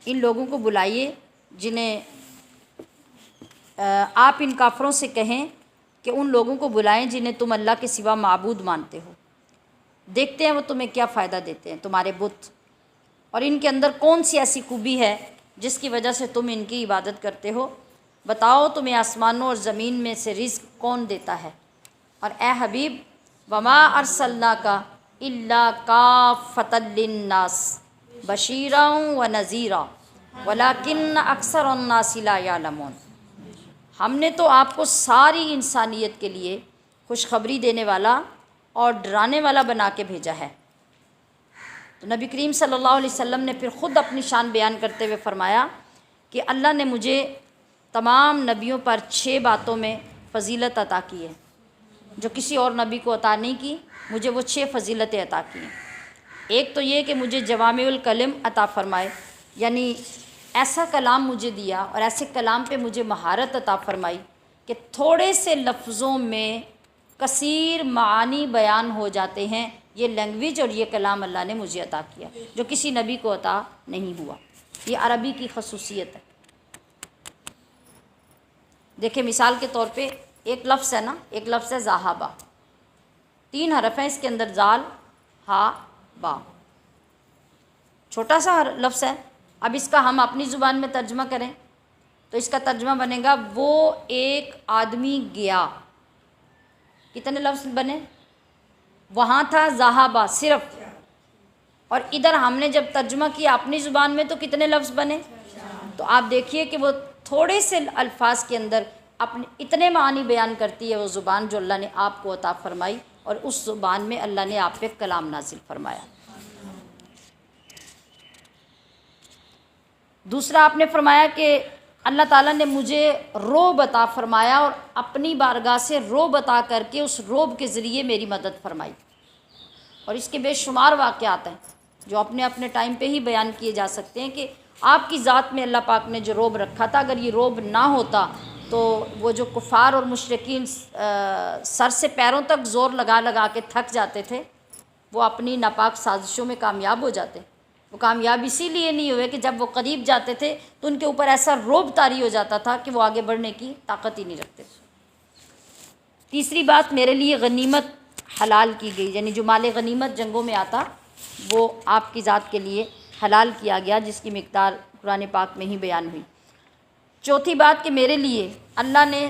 ان لوگوں کو بلائیے جنہیں آپ ان کافروں سے کہیں کہ ان لوگوں کو بلائیں جنہیں تم اللہ کے سوا معبود مانتے ہو، دیکھتے ہیں وہ تمہیں کیا فائدہ دیتے ہیں، تمہارے بت، اور ان کے اندر کون سی ایسی خوبی ہے جس کی وجہ سے تم ان کی عبادت کرتے ہو، بتاؤ تمہیں آسمانوں اور زمین میں سے رزق کون دیتا ہے، اور اے حبیب وما ارسلناک الا کافۃ للناس بشیرا ونذیرا ولکن اکثر الناس لا یعلمون، ہم نے تو آپ کو ساری انسانیت کے لیے خوشخبری دینے والا اور ڈرانے والا بنا کے بھیجا ہے۔ تو نبی کریم صلی اللہ علیہ وسلم نے پھر خود اپنی شان بیان کرتے ہوئے فرمایا کہ اللہ نے مجھے تمام نبیوں پر 6 باتوں میں فضیلت عطا کی ہے، جو کسی اور نبی کو عطا نہیں کی، مجھے وہ 6 فضیلتیں عطا کی ہیں۔ ایک تو یہ کہ مجھے جوامع الکلم عطا فرمائے، یعنی ایسا کلام مجھے دیا اور ایسے کلام پہ مجھے مہارت عطا فرمائی کہ تھوڑے سے لفظوں میں کثیر معانی بیان ہو جاتے ہیں۔ یہ لینگویج اور یہ کلام اللہ نے مجھے عطا کیا جو کسی نبی کو عطا نہیں ہوا، یہ عربی کی خصوصیت ہے۔ دیکھیں مثال کے طور پہ ایک لفظ ہے نا، ایک لفظ ہے ذہابہ، 3 حرف ہیں اس کے اندر، زال ہا با، چھوٹا سا لفظ ہے۔ اب اس کا ہم اپنی زبان میں ترجمہ کریں تو اس کا ترجمہ بنے گا وہ ایک آدمی گیا۔ کتنے لفظ بنے؟ وہاں تھا ذہابہ صرف، اور ادھر ہم نے جب ترجمہ کیا اپنی زبان میں تو کتنے لفظ بنے؟ تو آپ دیکھیے کہ وہ تھوڑے سے الفاظ کے اندر اپنے اتنے معنی بیان کرتی ہے وہ زبان جو اللہ نے آپ کو عطا فرمائی، اور اس زبان میں اللہ نے آپ پہ کلام نازل فرمایا۔ دوسرا آپ نے فرمایا کہ اللہ تعالیٰ نے مجھے رعب عطا فرمایا اور اپنی بارگاہ سے رعب عطا کر کے اس رعب کے ذریعے میری مدد فرمائی، اور اس کے بے شمار واقعات ہیں جو اپنے اپنے ٹائم پہ ہی بیان کیے جا سکتے ہیں کہ آپ کی ذات میں اللہ پاک نے جو رعب رکھا تھا، اگر یہ رعب نہ ہوتا تو وہ جو کفار اور مشرکین سر سے پیروں تک زور لگا لگا کے تھک جاتے تھے، وہ اپنی ناپاک سازشوں میں کامیاب ہو جاتے۔ وہ کامیاب اسی لیے نہیں ہوئے کہ جب وہ قریب جاتے تھے تو ان کے اوپر ایسا رعب طاری ہو جاتا تھا کہ وہ آگے بڑھنے کی طاقت ہی نہیں رکھتے۔ تیسری بات، میرے لیے غنیمت حلال کی گئی، یعنی جو مال غنیمت جنگوں میں آتا وہ آپ کی ذات کے لیے حلال کیا گیا، جس کی مقدار قرآن پاک میں ہی بیان ہوئی۔ چوتھی بات کہ میرے لیے اللہ نے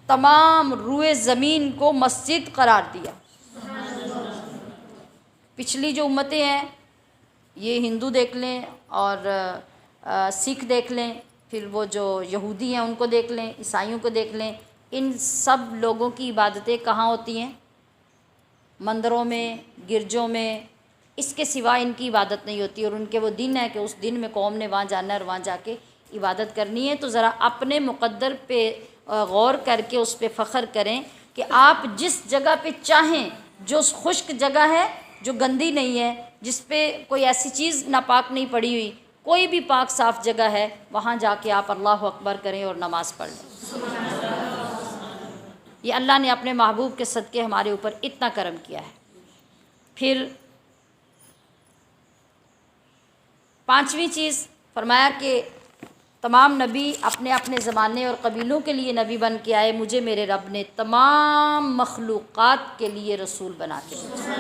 تمام روئے زمین کو مسجد قرار دیا۔ پچھلی جو امتیں ہیں، یہ ہندو دیکھ لیں اور سکھ دیکھ لیں، پھر وہ جو یہودی ہیں ان کو دیکھ لیں، عیسائیوں کو دیکھ لیں، ان سب لوگوں کی عبادتیں کہاں ہوتی ہیں؟ مندروں میں، گرجوں میں، اس کے سوا ان کی عبادت نہیں ہوتی، اور ان کے وہ دن ہے کہ اس دن میں قوم نے وہاں جانا ہے اور وہاں جا کے عبادت کرنی ہے۔ تو ذرا اپنے مقدر پہ غور کر کے اس پہ فخر کریں کہ آپ جس جگہ پہ چاہیں، جو خشک جگہ ہے، جو گندی نہیں ہے، جس پہ کوئی ایسی چیز ناپاک نہیں پڑی ہوئی، کوئی بھی پاک صاف جگہ ہے، وہاں جا کے آپ اللہ اکبر کریں اور نماز پڑھ لیں۔ یہ اللہ نے اپنے محبوب کے صدقے ہمارے اوپر اتنا کرم کیا ہے۔ پھر 5ویں چیز فرمایا کہ تمام نبی اپنے اپنے زمانے اور قبیلوں کے لیے نبی بن کے آئے، مجھے میرے رب نے تمام مخلوقات کے لیے رسول بنا کے بھیجا۔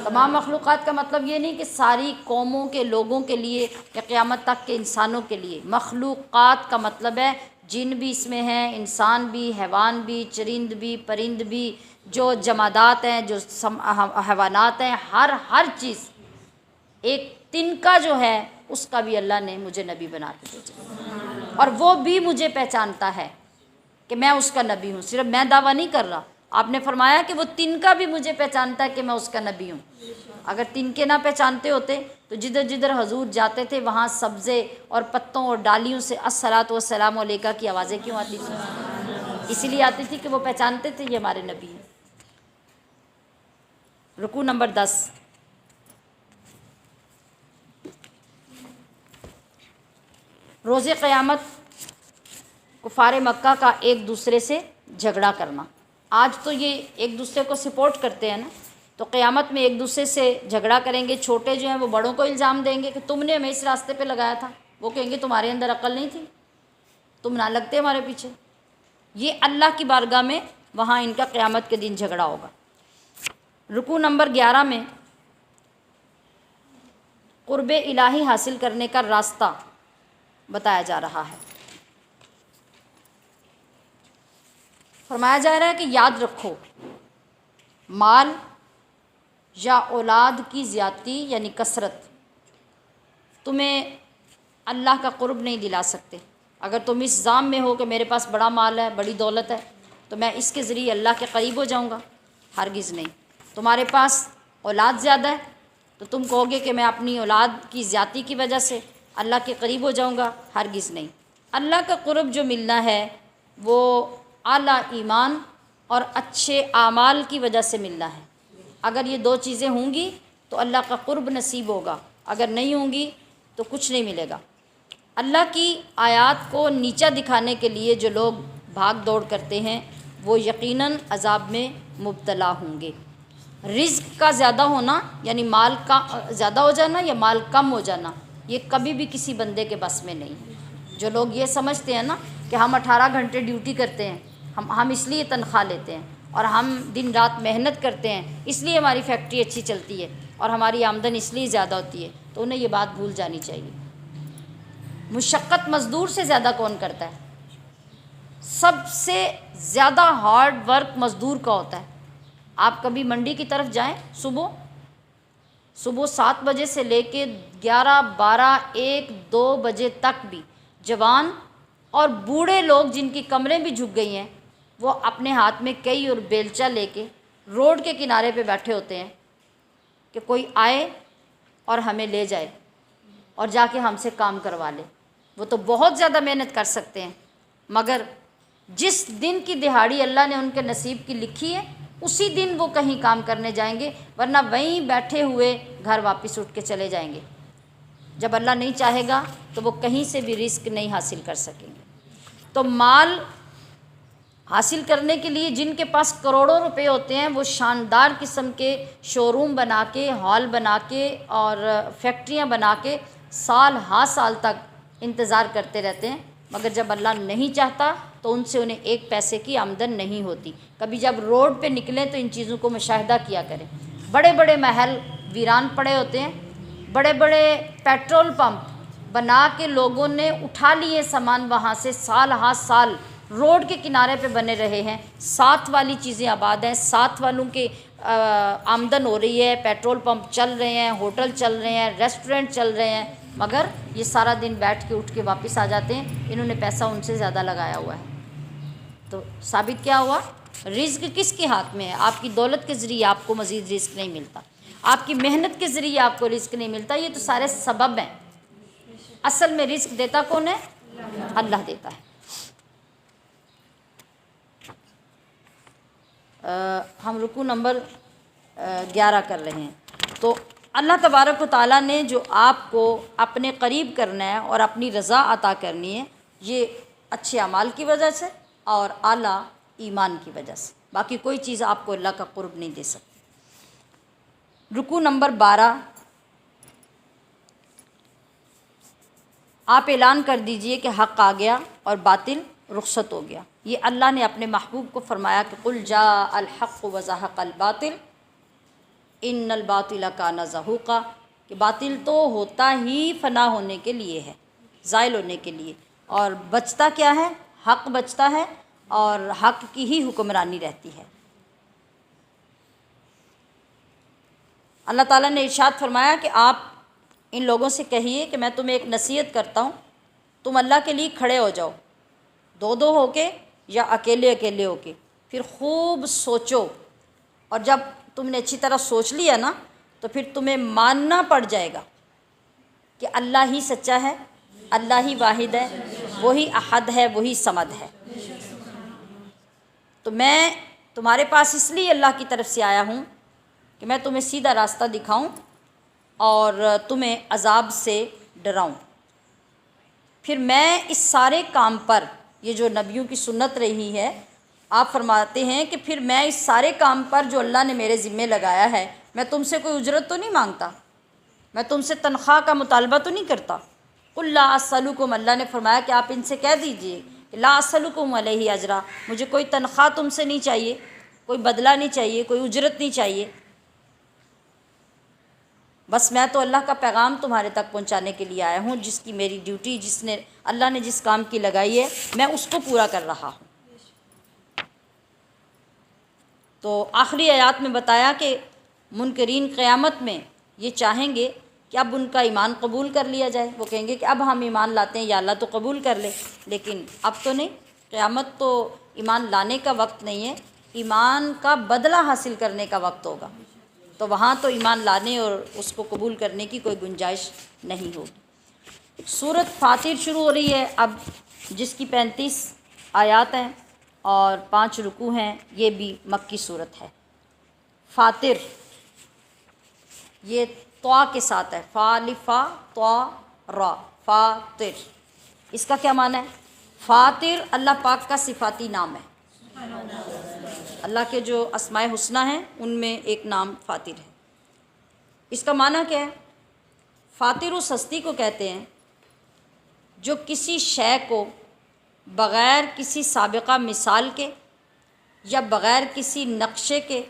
تمام مخلوقات کا مطلب یہ نہیں کہ ساری قوموں کے لوگوں کے لیے یا قیامت تک کے انسانوں کے لیے. مخلوقات کا مطلب ہے جن بھی اس میں ہیں، انسان بھی، حیوان بھی، چرند بھی، پرند بھی، جو جمادات ہیں، جو حیوانات ہیں، ہر چیز. ایک تنکا جو ہے اس کا بھی اللہ نے مجھے نبی بنا کے بھیجا، اور وہ بھی مجھے پہچانتا ہے کہ میں اس کا نبی ہوں. صرف میں دعویٰ نہیں کر رہا، آپ نے فرمایا کہ وہ تنکا بھی مجھے پہچانتا ہے کہ میں اس کا نبی ہوں. اگر تنکے نہ پہچانتے ہوتے تو جدھر جدھر حضور جاتے تھے وہاں سبزے اور پتوں اور ڈالیوں سے الصلاۃ والسلام علیکہ کی آوازیں کیوں آتی تھیں؟ اسی لیے آتی تھی کہ وہ پہچانتے تھے یہ ہمارے نبی ہیں. رکوع نمبر 10. روز قیامت کفار مکہ کا ایک دوسرے سے جھگڑا کرنا. آج تو یہ ایک دوسرے کو سپورٹ کرتے ہیں نا، تو قیامت میں ایک دوسرے سے جھگڑا کریں گے. چھوٹے جو ہیں وہ بڑوں کو الزام دیں گے کہ تم نے ہمیں اس راستے پہ لگایا تھا. وہ کہیں گے تمہارے اندر عقل نہیں تھی، تم نہ لگتے ہمارے پیچھے. یہ اللہ کی بارگاہ میں وہاں ان کا قیامت کے دن جھگڑا ہوگا. رکوع نمبر 11 میں قرب الہی حاصل کرنے کا راستہ بتایا جا رہا ہے. فرمایا جا رہا ہے کہ یاد رکھو، مال یا اولاد کی زیادتی یعنی کثرت تمہیں اللہ کا قرب نہیں دلا سکتے. اگر تم اس ظام میں ہو کہ میرے پاس بڑا مال ہے، بڑی دولت ہے، تو میں اس کے ذریعے اللہ کے قریب ہو جاؤں گا، ہرگز نہیں. تمہارے پاس اولاد زیادہ ہے تو تم کہو گے کہ میں اپنی اولاد کی زیادتی کی وجہ سے اللہ کے قریب ہو جاؤں گا، ہرگز نہیں. اللہ کا قرب جو ملنا ہے وہ اعلیٰ ایمان اور اچھے اعمال کی وجہ سے ملنا ہے. اگر یہ دو چیزیں ہوں گی تو اللہ کا قرب نصیب ہوگا، اگر نہیں ہوں گی تو کچھ نہیں ملے گا. اللہ کی آیات کو نیچا دکھانے کے لیے جو لوگ بھاگ دوڑ کرتے ہیں وہ یقیناً عذاب میں مبتلا ہوں گے. رزق کا زیادہ ہونا یعنی مال کا زیادہ ہو جانا یا مال کم ہو جانا، یہ کبھی بھی کسی بندے کے بس میں نہیں. جو لوگ یہ سمجھتے ہیں نا کہ ہم 18 گھنٹے ڈیوٹی کرتے ہیں، ہم اس لیے تنخواہ لیتے ہیں اور ہم دن رات محنت کرتے ہیں، اس لیے ہماری فیکٹری اچھی چلتی ہے اور ہماری آمدن اس لیے زیادہ ہوتی ہے، تو انہیں یہ بات بھول جانی چاہیے. مشقت مزدور سے زیادہ کون کرتا ہے؟ سب سے زیادہ ہارڈ ورک مزدور کا ہوتا ہے. آپ کبھی منڈی کی طرف جائیں، صبح 7 بجے سے لے کے 11، 12، 1، 2 بجے تک بھی جوان اور بوڑھے لوگ جن کی کمریں بھی جھک گئی ہیں وہ اپنے ہاتھ میں کئی اور بیلچہ لے کے روڈ کے کنارے پہ بیٹھے ہوتے ہیں کہ کوئی آئے اور ہمیں لے جائے اور جا کے ہم سے کام کروا لے. وہ تو بہت زیادہ محنت کر سکتے ہیں، مگر جس دن کی دہاڑی اللہ نے ان کے نصیب کی لکھی ہے اسی دن وہ کہیں کام کرنے جائیں گے، ورنہ وہیں بیٹھے ہوئے گھر واپس اٹھ کے چلے جائیں گے. جب اللہ نہیں چاہے گا تو وہ کہیں سے بھی رزق نہیں حاصل کر سکیں گے. تو مال حاصل کرنے کے لیے جن کے پاس کروڑوں روپے ہوتے ہیں وہ شاندار قسم کے شو روم بنا کے، ہال بنا کے اور فیکٹریاں بنا کے سال ہا سال تک انتظار کرتے رہتے ہیں، مگر جب اللہ نہیں چاہتا تو ان سے انہیں ایک پیسے کی آمدن نہیں ہوتی. کبھی جب روڈ پہ نکلیں تو ان چیزوں کو مشاہدہ کیا کریں. بڑے بڑے محل ویران پڑے ہوتے ہیں، بڑے بڑے پیٹرول پمپ بنا کے لوگوں نے اٹھا لیے سامان وہاں سے، سال ہا سال روڈ کے کنارے پہ بنے رہے ہیں. ساتھ والی چیزیں آباد ہیں، ساتھ والوں کے آمدن ہو رہی ہے، پیٹرول پمپ چل رہے ہیں، ہوٹل چل رہے ہیں، ریسٹورنٹ چل رہے ہیں، مگر یہ سارا دن بیٹھ کے اٹھ کے واپس آ جاتے ہیں. انہوں نے پیسہ ان سے زیادہ لگایا ہوا ہے. تو ثابت کیا ہوا؟ رزق کس کے ہاتھ میں ہے؟ آپ کی دولت کے ذریعے آپ کو مزید رزق نہیں ملتا، آپ کی محنت کے ذریعے آپ کو رزق نہیں ملتا. یہ تو سارے سبب ہیں، اصل میں رزق دیتا کون ہے؟ اللہ دیتا ہے. ہم رکوع نمبر 11 کر رہے ہیں. تو اللہ تبارک و تعالیٰ نے جو آپ کو اپنے قریب کرنا ہے اور اپنی رضا عطا کرنی ہے، یہ اچھے اعمال کی وجہ سے اور اعلیٰ ایمان کی وجہ سے. باقی کوئی چیز آپ کو اللہ کا قرب نہیں دے سکتی. رکوع نمبر 12. آپ اعلان کر دیجئے کہ حق آ گیا اور باطل رخصت ہو گیا. یہ اللہ نے اپنے محبوب کو فرمایا کہ قل جاء الحق وزہق الباطل ان الباطل کان زہوقا، کہ باطل تو ہوتا ہی فنا ہونے کے لیے ہے، زائل ہونے کے لیے، اور بچتا کیا ہے؟ حق بچتا ہے اور حق کی ہی حکمرانی رہتی ہے۔ اللہ تعالیٰ نے ارشاد فرمایا کہ آپ ان لوگوں سے کہیے کہ میں تمہیں ایک نصیحت کرتا ہوں، تم اللہ کے لیے کھڑے ہو جاؤ، دو دو ہو کے یا اکیلے اکیلے ہو کے، پھر خوب سوچو، اور جب تم نے اچھی طرح سوچ لیا نا تو پھر تمہیں ماننا پڑ جائے گا کہ اللہ ہی سچا ہے، اللہ ہی واحد ہے، وہی احد ہے، وہی صمد ہے۔ تو میں تمہارے پاس اس لیے اللہ کی طرف سے آیا ہوں کہ میں تمہیں سیدھا راستہ دکھاؤں اور تمہیں عذاب سے ڈراؤں۔ پھر میں اس سارے کام پر، یہ جو نبیوں کی سنت رہی ہے، آپ فرماتے ہیں کہ پھر میں اس سارے کام پر جو اللہ نے میرے ذمے لگایا ہے، میں تم سے کوئی اجرت تو نہیں مانگتا، میں تم سے تنخواہ کا مطالبہ تو نہیں کرتا۔ قل لا اسألکم، اللہ نے فرمایا کہ آپ ان سے کہہ دیجئے کہ لا اسألکم علیہ اجرا، مجھے کوئی تنخواہ تم سے نہیں چاہیے، کوئی بدلہ نہیں چاہیے، کوئی اجرت نہیں چاہیے، بس میں تو اللہ کا پیغام تمہارے تک پہنچانے کے لیے آیا ہوں، جس کی میری ڈیوٹی، اللہ نے جس کام کی لگائی ہے میں اس کو پورا کر رہا ہوں۔ تو آخری آیات میں بتایا کہ منکرین قیامت میں یہ چاہیں گے کہ اب ان کا ایمان قبول کر لیا جائے، وہ کہیں گے کہ اب ہم ایمان لاتے ہیں، یا اللہ تو قبول کر لے، لیکن اب تو نہیں، قیامت تو ایمان لانے کا وقت نہیں ہے، ایمان کا بدلہ حاصل کرنے کا وقت ہوگا، تو وہاں تو ایمان لانے اور اس کو قبول کرنے کی کوئی گنجائش نہیں ہوگی۔ سورۃ فاطر شروع ہو رہی ہے اب، جس کی 35 آیات ہیں اور 5 رکوع ہیں، یہ بھی مکی صورت ہے۔ فاطر یہ طا کے ساتھ ہے، فا طا را، فاطر، اس کا کیا معنی ہے؟ فاطر اللہ پاک کا صفاتی نام ہے، اللہ کے جو اسماء حسنی ہیں ان میں ایک نام فاطر ہے۔ اس کا معنی کیا ہے؟ فاطر اس ہستی کو کہتے ہیں جو کسی شے کو بغیر کسی سابقہ مثال کے یا بغیر کسی نقشے کے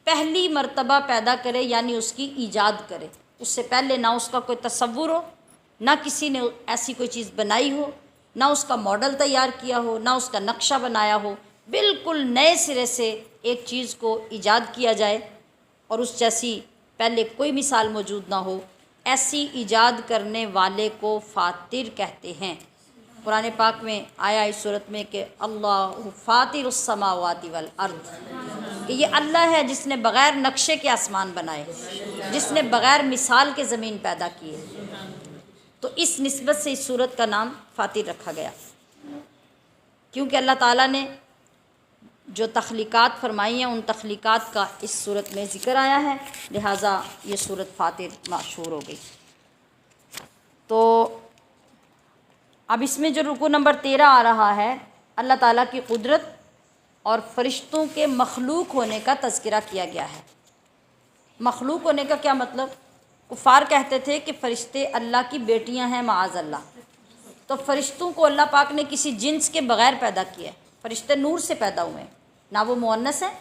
پہلی مرتبہ پیدا کرے، یعنی اس کی ایجاد کرے، اس سے پہلے نہ اس کا کوئی تصور ہو، نہ کسی نے ایسی کوئی چیز بنائی ہو، نہ اس کا ماڈل تیار کیا ہو، نہ اس کا نقشہ بنایا ہو، بالکل نئے سرے سے ایک چیز کو ایجاد کیا جائے اور اس جیسی پہلے کوئی مثال موجود نہ ہو، ایسی ایجاد کرنے والے کو فاطر کہتے ہیں۔ قرآن پاک میں آیا اس صورت میں کہ اللہ فاطر السماوات والارض، کہ یہ اللہ ہے جس نے بغیر نقشے کے آسمان بنائے، جس نے بغیر مثال کے زمین پیدا کیے، تو اس نسبت سے اس صورت کا نام فاطر رکھا گیا، کیونکہ اللہ تعالیٰ نے جو تخلیقات فرمائی ہیں ان تخلیقات کا اس صورت میں ذکر آیا ہے، لہٰذا یہ صورت فاطر مشہور ہو گئی۔ تو اب اس میں جو رکوع نمبر 13 آ رہا ہے، اللہ تعالیٰ کی قدرت اور فرشتوں کے مخلوق ہونے کا تذکرہ کیا گیا ہے۔ مخلوق ہونے کا کیا مطلب؟ کفار کہتے تھے کہ فرشتے اللہ کی بیٹیاں ہیں، معاذ اللہ، تو فرشتوں کو اللہ پاک نے کسی جنس کے بغیر پیدا کیا ہے، فرشتے نور سے پیدا ہوئے ہیں، نہ وہ مؤنث ہیں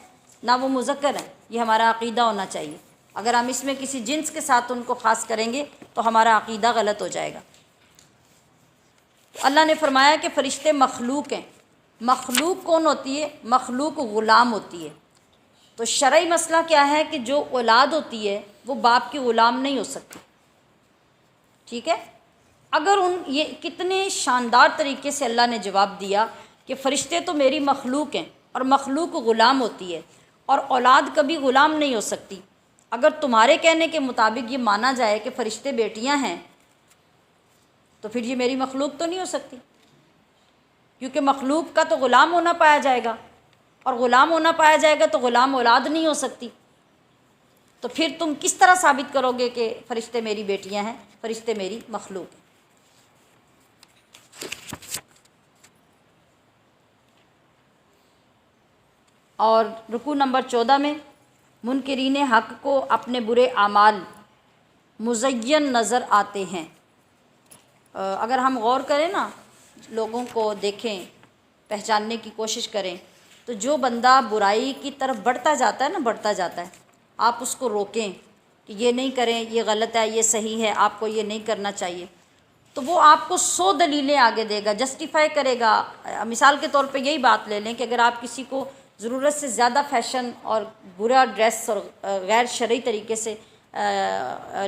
نہ وہ مذکر ہیں، یہ ہمارا عقیدہ ہونا چاہیے۔ اگر ہم اس میں کسی جنس کے ساتھ ان کو خاص کریں گے تو ہمارا عقیدہ غلط ہو جائے گا۔ تو اللہ نے فرمایا کہ فرشتے مخلوق ہیں۔ مخلوق کون ہوتی ہے؟ مخلوق غلام ہوتی ہے۔ تو شرعی مسئلہ کیا ہے کہ جو اولاد ہوتی ہے وہ باپ کی غلام نہیں ہو سکتی، ٹھیک ہے؟ اگر یہ کتنے شاندار طریقے سے اللہ نے جواب دیا کہ فرشتے تو میری مخلوق ہیں اور مخلوق غلام ہوتی ہے اور اولاد کبھی غلام نہیں ہو سکتی۔ اگر تمہارے کہنے کے مطابق یہ مانا جائے کہ فرشتے بیٹیاں ہیں تو پھر یہ میری مخلوق تو نہیں ہو سکتی، کیونکہ مخلوق کا تو غلام ہونا پایا جائے گا، اور غلام ہونا پایا جائے گا تو غلام اولاد نہیں ہو سکتی۔ تو پھر تم کس طرح ثابت کرو گے کہ فرشتے میری بیٹیاں ہیں، فرشتے میری مخلوق ہیں؟ اور رکوع نمبر 14 میں منکرین حق کو اپنے برے اعمال مزین نظر آتے ہیں۔ اگر ہم غور کریں نا، لوگوں کو دیکھیں، پہچاننے کی کوشش کریں، تو جو بندہ برائی کی طرف بڑھتا جاتا ہے نا، بڑھتا جاتا ہے، آپ اس کو روکیں کہ یہ نہیں کریں، یہ غلط ہے، یہ صحیح ہے، آپ کو یہ نہیں کرنا چاہیے، تو وہ آپ کو 100 دلیلیں آگے دے گا، جسٹیفائی کرے گا۔ مثال کے طور پہ یہی بات لے لیں کہ اگر آپ کسی کو ضرورت سے زیادہ فیشن اور برا ڈریس اور غیر شرعی طریقے سے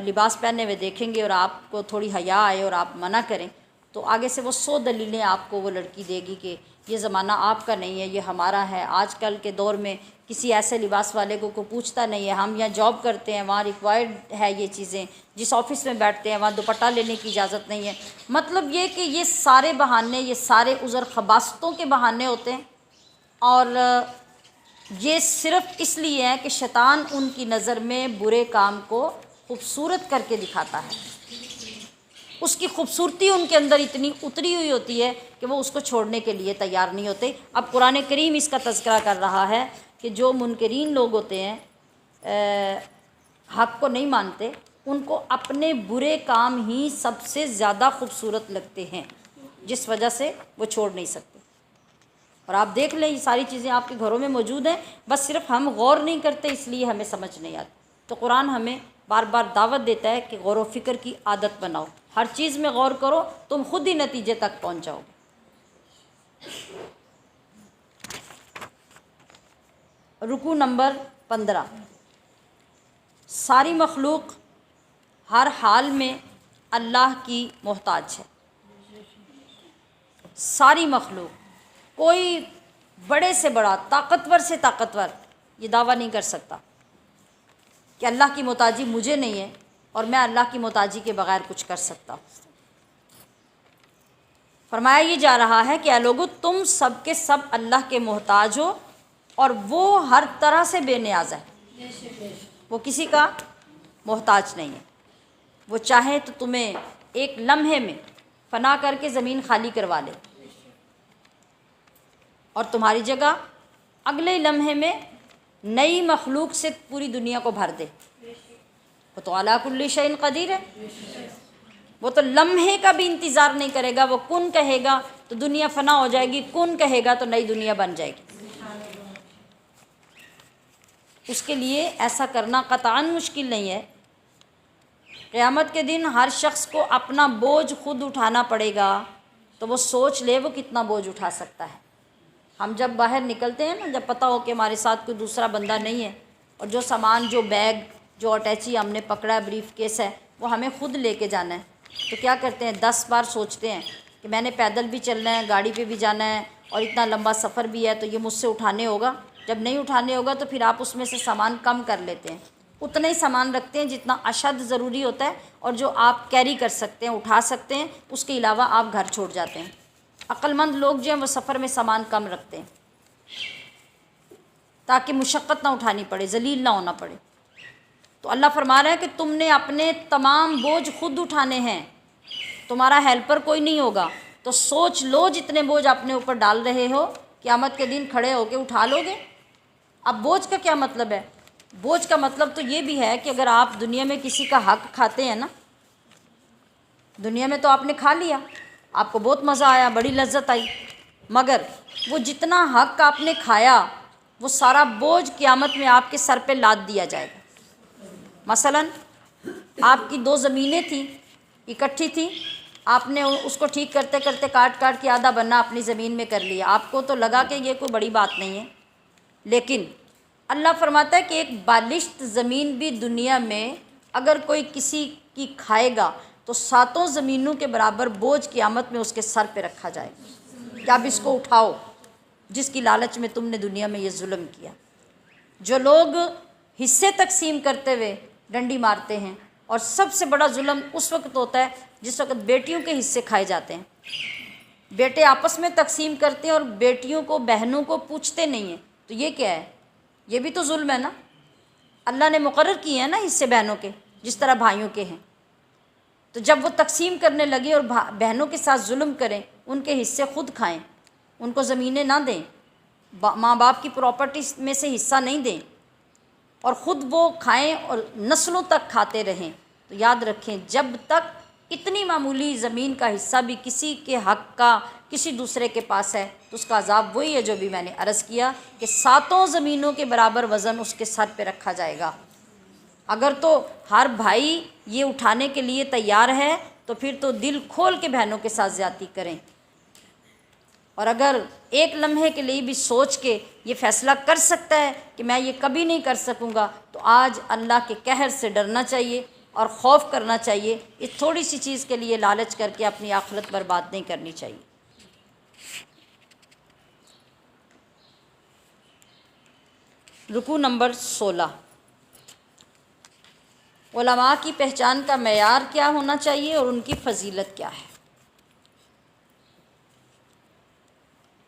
لباس پہنے ہوئے دیکھیں گے اور آپ کو تھوڑی حیا آئے اور آپ منع کریں، تو آگے سے وہ 100 دلیلیں آپ کو وہ لڑکی دے گی کہ یہ زمانہ آپ کا نہیں ہے، یہ ہمارا ہے۔ آج کل کے دور میں کسی ایسے لباس والے کو کوئی پوچھتا نہیں ہے، ہم یہاں جاب کرتے ہیں، وہاں ریکوائرڈ ہے یہ چیزیں، جس آفس میں بیٹھتے ہیں وہاں دوپٹہ لینے کی اجازت نہیں ہے۔ مطلب یہ کہ یہ سارے بہانے، یہ سارے عذر خباثتوں کے بہانے ہوتے ہیں، اور یہ صرف اس لیے ہے کہ شیطان ان کی نظر میں برے کام کو خوبصورت کر کے دکھاتا ہے، اس کی خوبصورتی ان کے اندر اتنی اتری ہوئی ہوتی ہے کہ وہ اس کو چھوڑنے کے لیے تیار نہیں ہوتے۔ اب قرآن کریم اس کا تذکرہ کر رہا ہے کہ جو منکرین لوگ ہوتے ہیں، حق کو نہیں مانتے، ان کو اپنے برے کام ہی سب سے زیادہ خوبصورت لگتے ہیں، جس وجہ سے وہ چھوڑ نہیں سکتے۔ اور آپ دیکھ لیں، یہ ساری چیزیں آپ کے گھروں میں موجود ہیں، بس صرف ہم غور نہیں کرتے، اس لیے ہمیں سمجھ نہیں آتی۔ تو قرآن ہمیں بار بار دعوت دیتا ہے کہ غور و فکر کی عادت بناؤ، ہر چیز میں غور کرو، تم خود ہی نتیجے تک پہنچ جاؤ گے۔ رکوع نمبر 15۔ ساری مخلوق ہر حال میں اللہ کی محتاج ہے، ساری مخلوق، کوئی بڑے سے بڑا، طاقتور سے طاقتور یہ دعویٰ نہیں کر سکتا کہ اللہ کی محتاجی مجھے نہیں ہے اور میں اللہ کی محتاجی کے بغیر کچھ کر سکتا ہوں۔ فرمایا یہ جا رہا ہے کہ اے لوگو، تم سب کے سب اللہ کے محتاج ہو، اور وہ ہر طرح سے بے نیاز ہے، وہ کسی کا محتاج نہیں ہے۔ وہ چاہے تو تمہیں ایک لمحے میں فنا کر کے زمین خالی کروا لے، اور تمہاری جگہ اگلے لمحے میں نئی مخلوق سے پوری دنیا کو بھر دے۔ وہ تو علی کل شیء قدیر ہے، وہ تو لمحے کا بھی انتظار نہیں کرے گا، وہ کن کہے گا تو دنیا فنا ہو جائے گی، کن کہے گا تو نئی دنیا بن جائے گی۔ اس کے لیے ایسا کرنا قطعاً مشکل نہیں ہے۔ قیامت کے دن ہر شخص کو اپنا بوجھ خود اٹھانا پڑے گا، تو وہ سوچ لے وہ کتنا بوجھ اٹھا سکتا ہے۔ ہم جب باہر نکلتے ہیں نا، جب پتہ ہو کہ ہمارے ساتھ کوئی دوسرا بندہ نہیں ہے، اور جو سامان، جو بیگ، جو اٹیچی ہم نے پکڑا ہے، بریف کیس ہے، وہ ہمیں خود لے کے جانا ہے، تو کیا کرتے ہیں؟ 10 بار سوچتے ہیں کہ میں نے پیدل بھی چلنا ہے، گاڑی پہ بھی جانا ہے، اور اتنا لمبا سفر بھی ہے، تو یہ مجھ سے اٹھانے ہوگا۔ جب نہیں اٹھانے ہوگا تو پھر آپ اس میں سے سامان کم کر لیتے ہیں، اتنا ہی سامان رکھتے ہیں جتنا اشد ضروری ہوتا ہے، اور جو آپ کیری کر سکتے ہیں، اٹھا سکتے ہیں، اس کے علاوہ آپ گھر چھوڑ جاتے ہیں۔ عقل مند لوگ جو ہیں وہ سفر میں سامان کم رکھتے ہیں تاکہ مشقت نہ اٹھانی پڑے، ذلیل نہ ہونا پڑے۔ تو اللہ فرما رہا ہے کہ تم نے اپنے تمام بوجھ خود اٹھانے ہیں، تمہارا ہیلپر کوئی نہیں ہوگا۔ تو سوچ لو جتنے بوجھ اپنے اوپر ڈال رہے ہو، قیامت کے دن کھڑے ہو کے اٹھا لو گے۔ اب بوجھ کا کیا مطلب ہے؟ بوجھ کا مطلب تو یہ بھی ہے کہ اگر آپ دنیا میں کسی کا حق کھاتے ہیں نا، دنیا میں تو آپ نے کھا لیا، آپ کو بہت مزہ آیا، بڑی لذت آئی، مگر وہ جتنا حق آپ نے کھایا، وہ سارا بوجھ قیامت میں آپ کے سر پہ لاد دیا جائے گا۔ مثلا آپ کی 2 زمینیں تھیں، اکٹھی تھیں، آپ نے اس کو ٹھیک کرتے کرتے کاٹ کاٹ کے آدھا بننا اپنی زمین میں کر لیا، آپ کو تو لگا کہ یہ کوئی بڑی بات نہیں ہے، لیکن اللہ فرماتا ہے کہ ایک بالشت زمین بھی دنیا میں اگر کوئی کسی کی کھائے گا تو 7 زمینوں کے برابر بوجھ قیامت میں اس کے سر پہ رکھا جائے گا کہ اب اس کو اٹھاؤ، جس کی لالچ میں تم نے دنیا میں یہ ظلم کیا۔ جو لوگ حصے تقسیم کرتے ہوئے ڈنڈی مارتے ہیں، اور سب سے بڑا ظلم اس وقت ہوتا ہے جس وقت بیٹیوں کے حصے کھائے جاتے ہیں، بیٹے آپس میں تقسیم کرتے ہیں اور بیٹیوں کو، بہنوں کو پوچھتے نہیں ہیں، تو یہ کیا ہے؟ یہ بھی تو ظلم ہے نا۔ اللہ نے مقرر کیے ہیں نا حصے بہنوں کے، جس طرح بھائیوں کے ہیں، تو جب وہ تقسیم کرنے لگے اور بہنوں کے ساتھ ظلم کریں، ان کے حصے خود کھائیں، ان کو زمینیں نہ دیں، ماں باپ کی پراپرٹی میں سے حصہ نہیں دیں، اور خود وہ کھائیں اور نسلوں تک کھاتے رہیں، تو یاد رکھیں جب تک اتنی معمولی زمین کا حصہ بھی کسی کے حق کا کسی دوسرے کے پاس ہے، تو اس کا عذاب وہی ہے جو بھی میں نے عرض کیا کہ 7 زمینوں کے برابر وزن اس کے سر پہ رکھا جائے گا۔ اگر تو ہر بھائی یہ اٹھانے کے لیے تیار ہے تو پھر تو دل کھول کے بہنوں کے ساتھ زیادتی کریں، اور اگر ایک لمحے کے لیے بھی سوچ کے یہ فیصلہ کر سکتا ہے کہ میں یہ کبھی نہیں کر سکوں گا، تو آج اللہ کے قہر سے ڈرنا چاہیے اور خوف کرنا چاہیے۔ اس تھوڑی سی چیز کے لیے لالچ کر کے اپنی آخرت برباد نہیں کرنی چاہیے۔ رکوع نمبر 16، علماء کی پہچان کا معیار کیا ہونا چاہیے اور ان کی فضیلت کیا ہے؟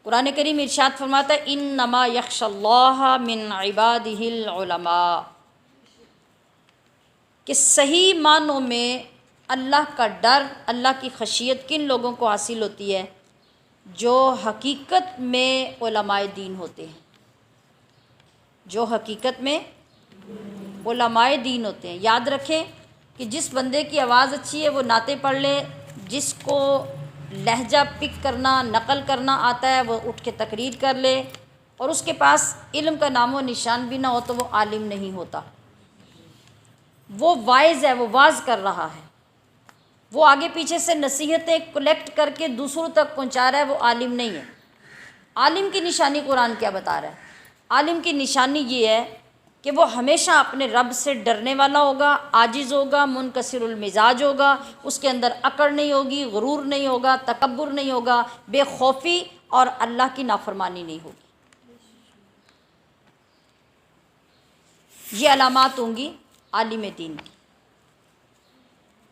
قرآن کریم ارشاد فرماتا ہے انما یخشی اللہ من عبادہ العلماء، کہ صحیح معنوں میں اللہ کا ڈر، اللہ کی خشیت کن لوگوں کو حاصل ہوتی ہے؟ جو حقیقت میں علماء دین ہوتے ہیں، جو حقیقت میں علماء دین ہوتے ہیں۔ یاد رکھیں کہ جس بندے کی آواز اچھی ہے وہ نعتیں پڑھ لے، جس کو لہجہ پک کرنا، نقل کرنا آتا ہے وہ اٹھ کے تقریر کر لے، اور اس کے پاس علم کا نام و نشان بھی نہ ہو تو وہ عالم نہیں ہوتا۔ وہ واعظ ہے، وہ واعظ کر رہا ہے، وہ آگے پیچھے سے نصیحتیں کلیکٹ کر کے دوسروں تک پہنچا رہا ہے، وہ عالم نہیں ہے۔ عالم کی نشانی قرآن کیا بتا رہا ہے؟ عالم کی نشانی یہ ہے کہ وہ ہمیشہ اپنے رب سے ڈرنے والا ہوگا، عاجز ہوگا، منکسر المزاج ہوگا، اس کے اندر اکڑ نہیں ہوگی، غرور نہیں ہوگا، تکبر نہیں ہوگا، بے خوفی اور اللہ کی نافرمانی نہیں ہوگی۔ یہ علامات ہوں گی عالم دین کی۔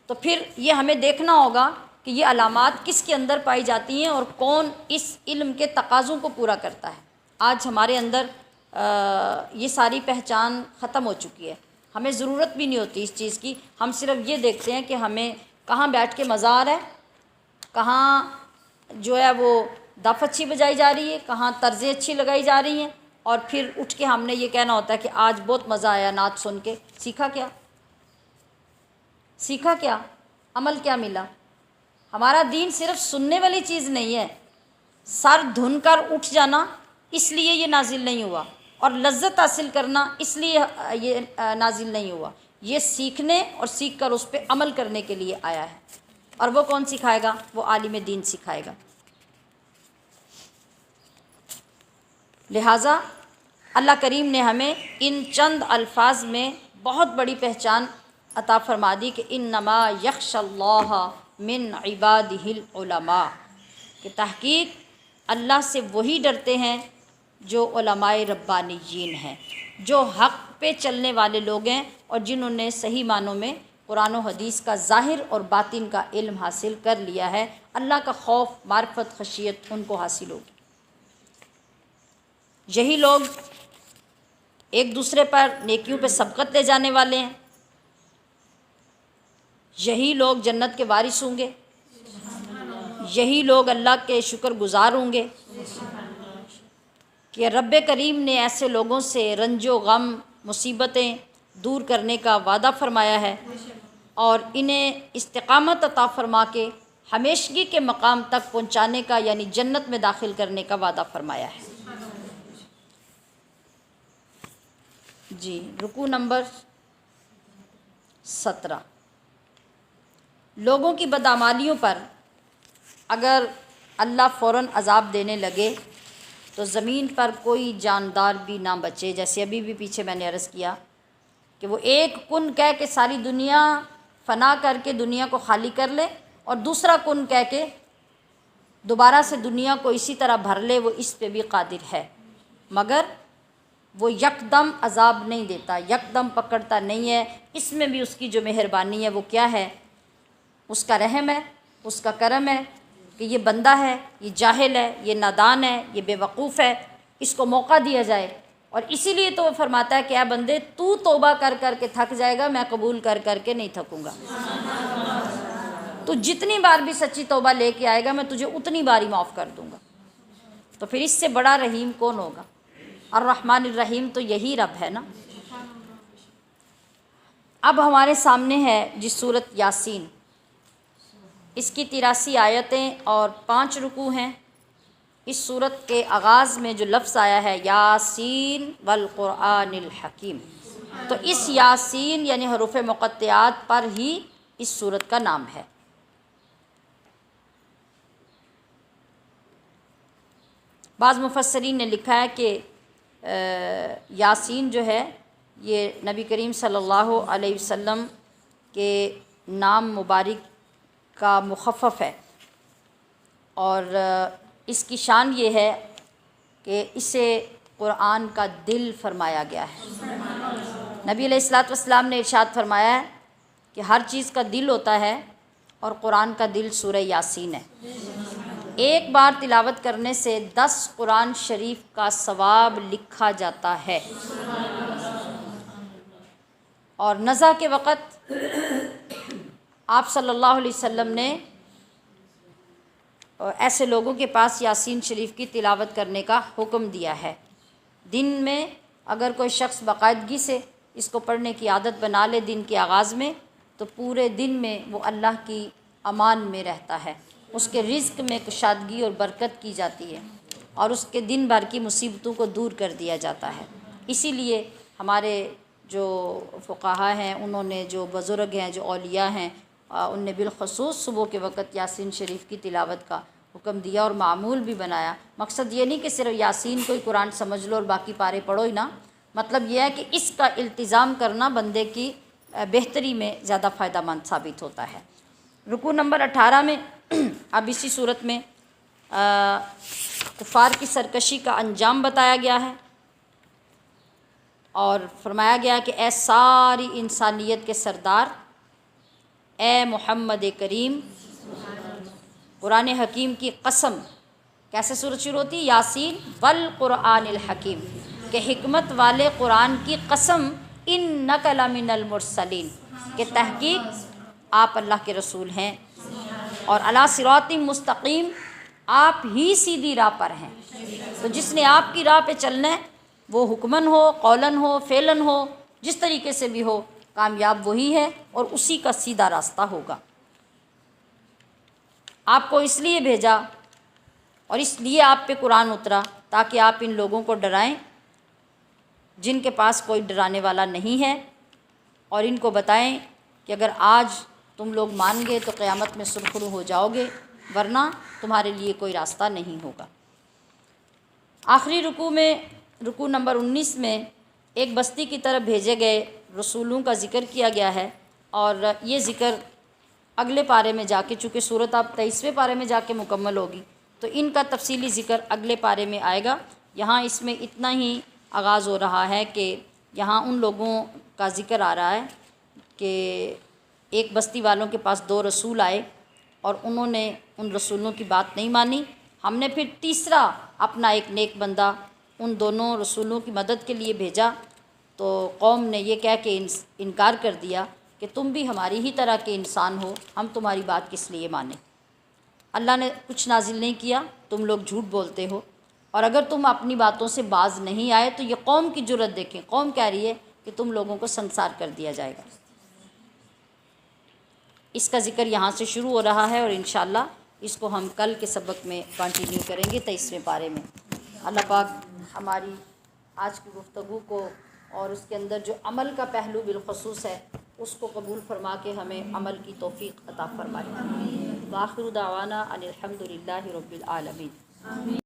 تو پھر یہ ہمیں دیکھنا ہوگا کہ یہ علامات کس کے اندر پائی جاتی ہیں اور کون اس علم کے تقاضوں کو پورا کرتا ہے۔ آج ہمارے اندر یہ ساری پہچان ختم ہو چکی ہے، ہمیں ضرورت بھی نہیں ہوتی اس چیز کی۔ ہم صرف یہ دیکھتے ہیں کہ ہمیں کہاں بیٹھ کے مزہ آ رہا ہے، کہاں جو ہے وہ دف اچھی بجائی جا رہی ہے، کہاں طرزیں اچھی لگائی جا رہی ہیں، اور پھر اٹھ کے ہم نے یہ کہنا ہوتا ہے کہ آج بہت مزہ آیا نعت سن کے۔ سیکھا کیا؟ سیکھا کیا؟ عمل کیا ملا؟ ہمارا دین صرف سننے والی چیز نہیں ہے، سر دھن کر اٹھ جانا اس لیے یہ نازل نہیں ہوا، اور لذت حاصل کرنا اس لیے یہ نازل نہیں ہوا۔ یہ سیکھنے اور سیکھ کر اس پہ عمل کرنے کے لیے آیا ہے، اور وہ کون سکھائے گا؟ وہ عالم دین سکھائے گا۔ لہٰذا اللہ کریم نے ہمیں ان چند الفاظ میں بہت بڑی پہچان عطا فرما دی کہ انما یخشی اللہ من عبادہ العلماء، کہ تحقیق اللہ سے وہی ڈرتے ہیں جو علماء ربانیین ہیں، جو حق پہ چلنے والے لوگ ہیں اور جنہوں نے صحیح معنوں میں قرآن و حدیث کا ظاہر اور باطن کا علم حاصل کر لیا ہے۔ اللہ کا خوف، معرفت، خشیت ان کو حاصل ہوگی۔ یہی لوگ ایک دوسرے پر نیکیوں پہ سبقت لے جانے والے ہیں، یہی لوگ جنت کے وارث ہوں گے، یہی لوگ اللہ کے شکر گزار ہوں گے کہ رب کریم نے ایسے لوگوں سے رنج و غم، مصیبتیں دور کرنے کا وعدہ فرمایا ہے، اور انہیں استقامت عطا فرما کے ہمیشگی کے مقام تک پہنچانے کا، یعنی جنت میں داخل کرنے کا وعدہ فرمایا ہے۔ جی، رکوع نمبر 17، لوگوں کی بدعمالیوں پر اگر اللہ فوراً عذاب دینے لگے تو زمین پر کوئی جاندار بھی نہ بچے۔ جیسے ابھی بھی پیچھے میں نے عرض کیا کہ وہ ایک کن کہہ کے ساری دنیا فنا کر کے دنیا کو خالی کر لے، اور دوسرا کن کہہ کے دوبارہ سے دنیا کو اسی طرح بھر لے، وہ اس پہ بھی قادر ہے، مگر وہ یکدم عذاب نہیں دیتا، یکدم پکڑتا نہیں ہے۔ اس میں بھی اس کی جو مہربانی ہے وہ کیا ہے؟ اس کا رحم ہے، اس کا کرم ہے کہ یہ بندہ ہے، یہ جاہل ہے، یہ نادان ہے، یہ بے وقوف ہے، اس کو موقع دیا جائے۔ اور اسی لیے تو وہ فرماتا ہے کہ اے بندے، تو توبہ کر کر کے تھک جائے گا، میں قبول کر کر کے نہیں تھکوں گا۔ تو جتنی بار بھی سچی توبہ لے کے آئے گا میں تجھے اتنی بار ہی معاف کر دوں گا۔ تو پھر اس سے بڑا رحیم کون ہوگا؟ الرحمن الرحیم تو یہی رب ہے نا۔ اب ہمارے سامنے ہے جس سورۃ یاسین، اس کی 83 آیتیں اور 5 رکوع ہیں۔ اس سورت کے آغاز میں جو لفظ آیا ہے یاسین والقرآن الحکیم، تو اس یاسین یعنی حروف مقطعات پر ہی اس سورت کا نام ہے۔ بعض مفسرین نے لکھا ہے کہ یاسین جو ہے یہ نبی کریم صلی اللہ علیہ وسلم کے نام مبارک کا مخفف ہے، اور اس کی شان یہ ہے کہ اسے قرآن کا دل فرمایا گیا ہے۔ نبی علیہ الصلوۃ والسلام نے ارشاد فرمایا ہے کہ ہر چیز کا دل ہوتا ہے، اور قرآن کا دل سورہ یاسین ہے۔ ایک بار تلاوت کرنے سے 10 قرآن شریف کا ثواب لکھا جاتا ہے، اور نزع کے وقت آپ صلی اللہ علیہ وسلم نے ایسے لوگوں کے پاس یاسین شریف کی تلاوت کرنے کا حکم دیا ہے۔ دن میں اگر کوئی شخص باقاعدگی سے اس کو پڑھنے کی عادت بنا لے دن کے آغاز میں، تو پورے دن میں وہ اللہ کی امان میں رہتا ہے، اس کے رزق میں کشادگی اور برکت کی جاتی ہے، اور اس کے دن بھر کی مصیبتوں کو دور کر دیا جاتا ہے۔ اسی لیے ہمارے جو فقہا ہیں، انہوں نے جو بزرگ ہیں، جو اولیاء ہیں، ان نے بالخصوص صبح کے وقت یاسین شریف کی تلاوت کا حکم دیا اور معمول بھی بنایا۔ مقصد یہ نہیں کہ صرف یاسین کو ہی قرآن سمجھ لو اور باقی پارے پڑھو ہی نہ، مطلب یہ ہے کہ اس کا التزام کرنا بندے کی بہتری میں زیادہ فائدہ مند ثابت ہوتا ہے۔ رکوع نمبر 18 میں اب اسی صورت میں کفار کی سرکشی کا انجام بتایا گیا ہے، اور فرمایا گیا کہ اے ساری انسانیت کے سردار، اے محمد کریم، قرآن حکیم کی قسم۔ کیسے صورت شروع ہوتی؟ یاسین والقرآن الحکیم، کہ حکمت والے قرآن کی قسم، انک لمن المرسلین، کہ تحقیق آپ اللہ کے رسول ہیں، اور علی صراط مستقیم، آپ ہی سیدھی راہ پر ہیں۔ تو جس نے آپ کی راہ پہ چلنا ہے، وہ حکمن ہو، قولن ہو، فعلن ہو، جس طریقے سے بھی ہو، کامیاب وہی ہے اور اسی کا سیدھا راستہ ہوگا۔ آپ کو اس لیے بھیجا اور اس لیے آپ پہ قرآن اترا تاکہ آپ ان لوگوں کو ڈرائیں جن کے پاس کوئی ڈرانے والا نہیں ہے، اور ان کو بتائیں کہ اگر آج تم لوگ مان گے تو قیامت میں سرخرو ہو جاؤ گے، ورنہ تمہارے لیے کوئی راستہ نہیں ہوگا۔ آخری رکوع میں، رکوع نمبر 19 میں، ایک بستی کی طرف بھیجے گئے رسولوں کا ذکر کیا گیا ہے، اور یہ ذکر اگلے پارے میں جا کے، چونکہ صورت اب 23ویں پارے میں جا کے مکمل ہوگی، تو ان کا تفصیلی ذکر اگلے پارے میں آئے گا۔ یہاں اس میں اتنا ہی آغاز ہو رہا ہے کہ یہاں ان لوگوں کا ذکر آ رہا ہے کہ ایک بستی والوں کے پاس 2 رسول آئے اور انہوں نے ان رسولوں کی بات نہیں مانی۔ ہم نے پھر تیسرا اپنا ایک نیک بندہ ان دونوں رسولوں کی مدد کے لیے بھیجا، تو قوم نے یہ کہہ کے انکار کر دیا کہ تم بھی ہماری ہی طرح کے انسان ہو، ہم تمہاری بات کس لیے مانیں۔ اللہ نے کچھ نازل نہیں کیا، تم لوگ جھوٹ بولتے ہو، اور اگر تم اپنی باتوں سے باز نہیں آئے تو یہ قوم کی جرت دیکھیں، قوم کہہ رہی ہے کہ تم لوگوں کو سنسار کر دیا جائے گا۔ اس کا ذکر یہاں سے شروع ہو رہا ہے، اور انشاءاللہ اس کو ہم کل کے سبق میں کنٹینیو کریں گے 23ویں پارے میں۔ اللہ پاک ہماری آج کی گفتگو کو اور اس کے اندر جو عمل کا پہلو بالخصوص ہے اس کو قبول فرما کے ہمیں عمل کی توفیق عطا فرمائے۔ وآخر دعوانا ان الحمد للہ رب العالمین۔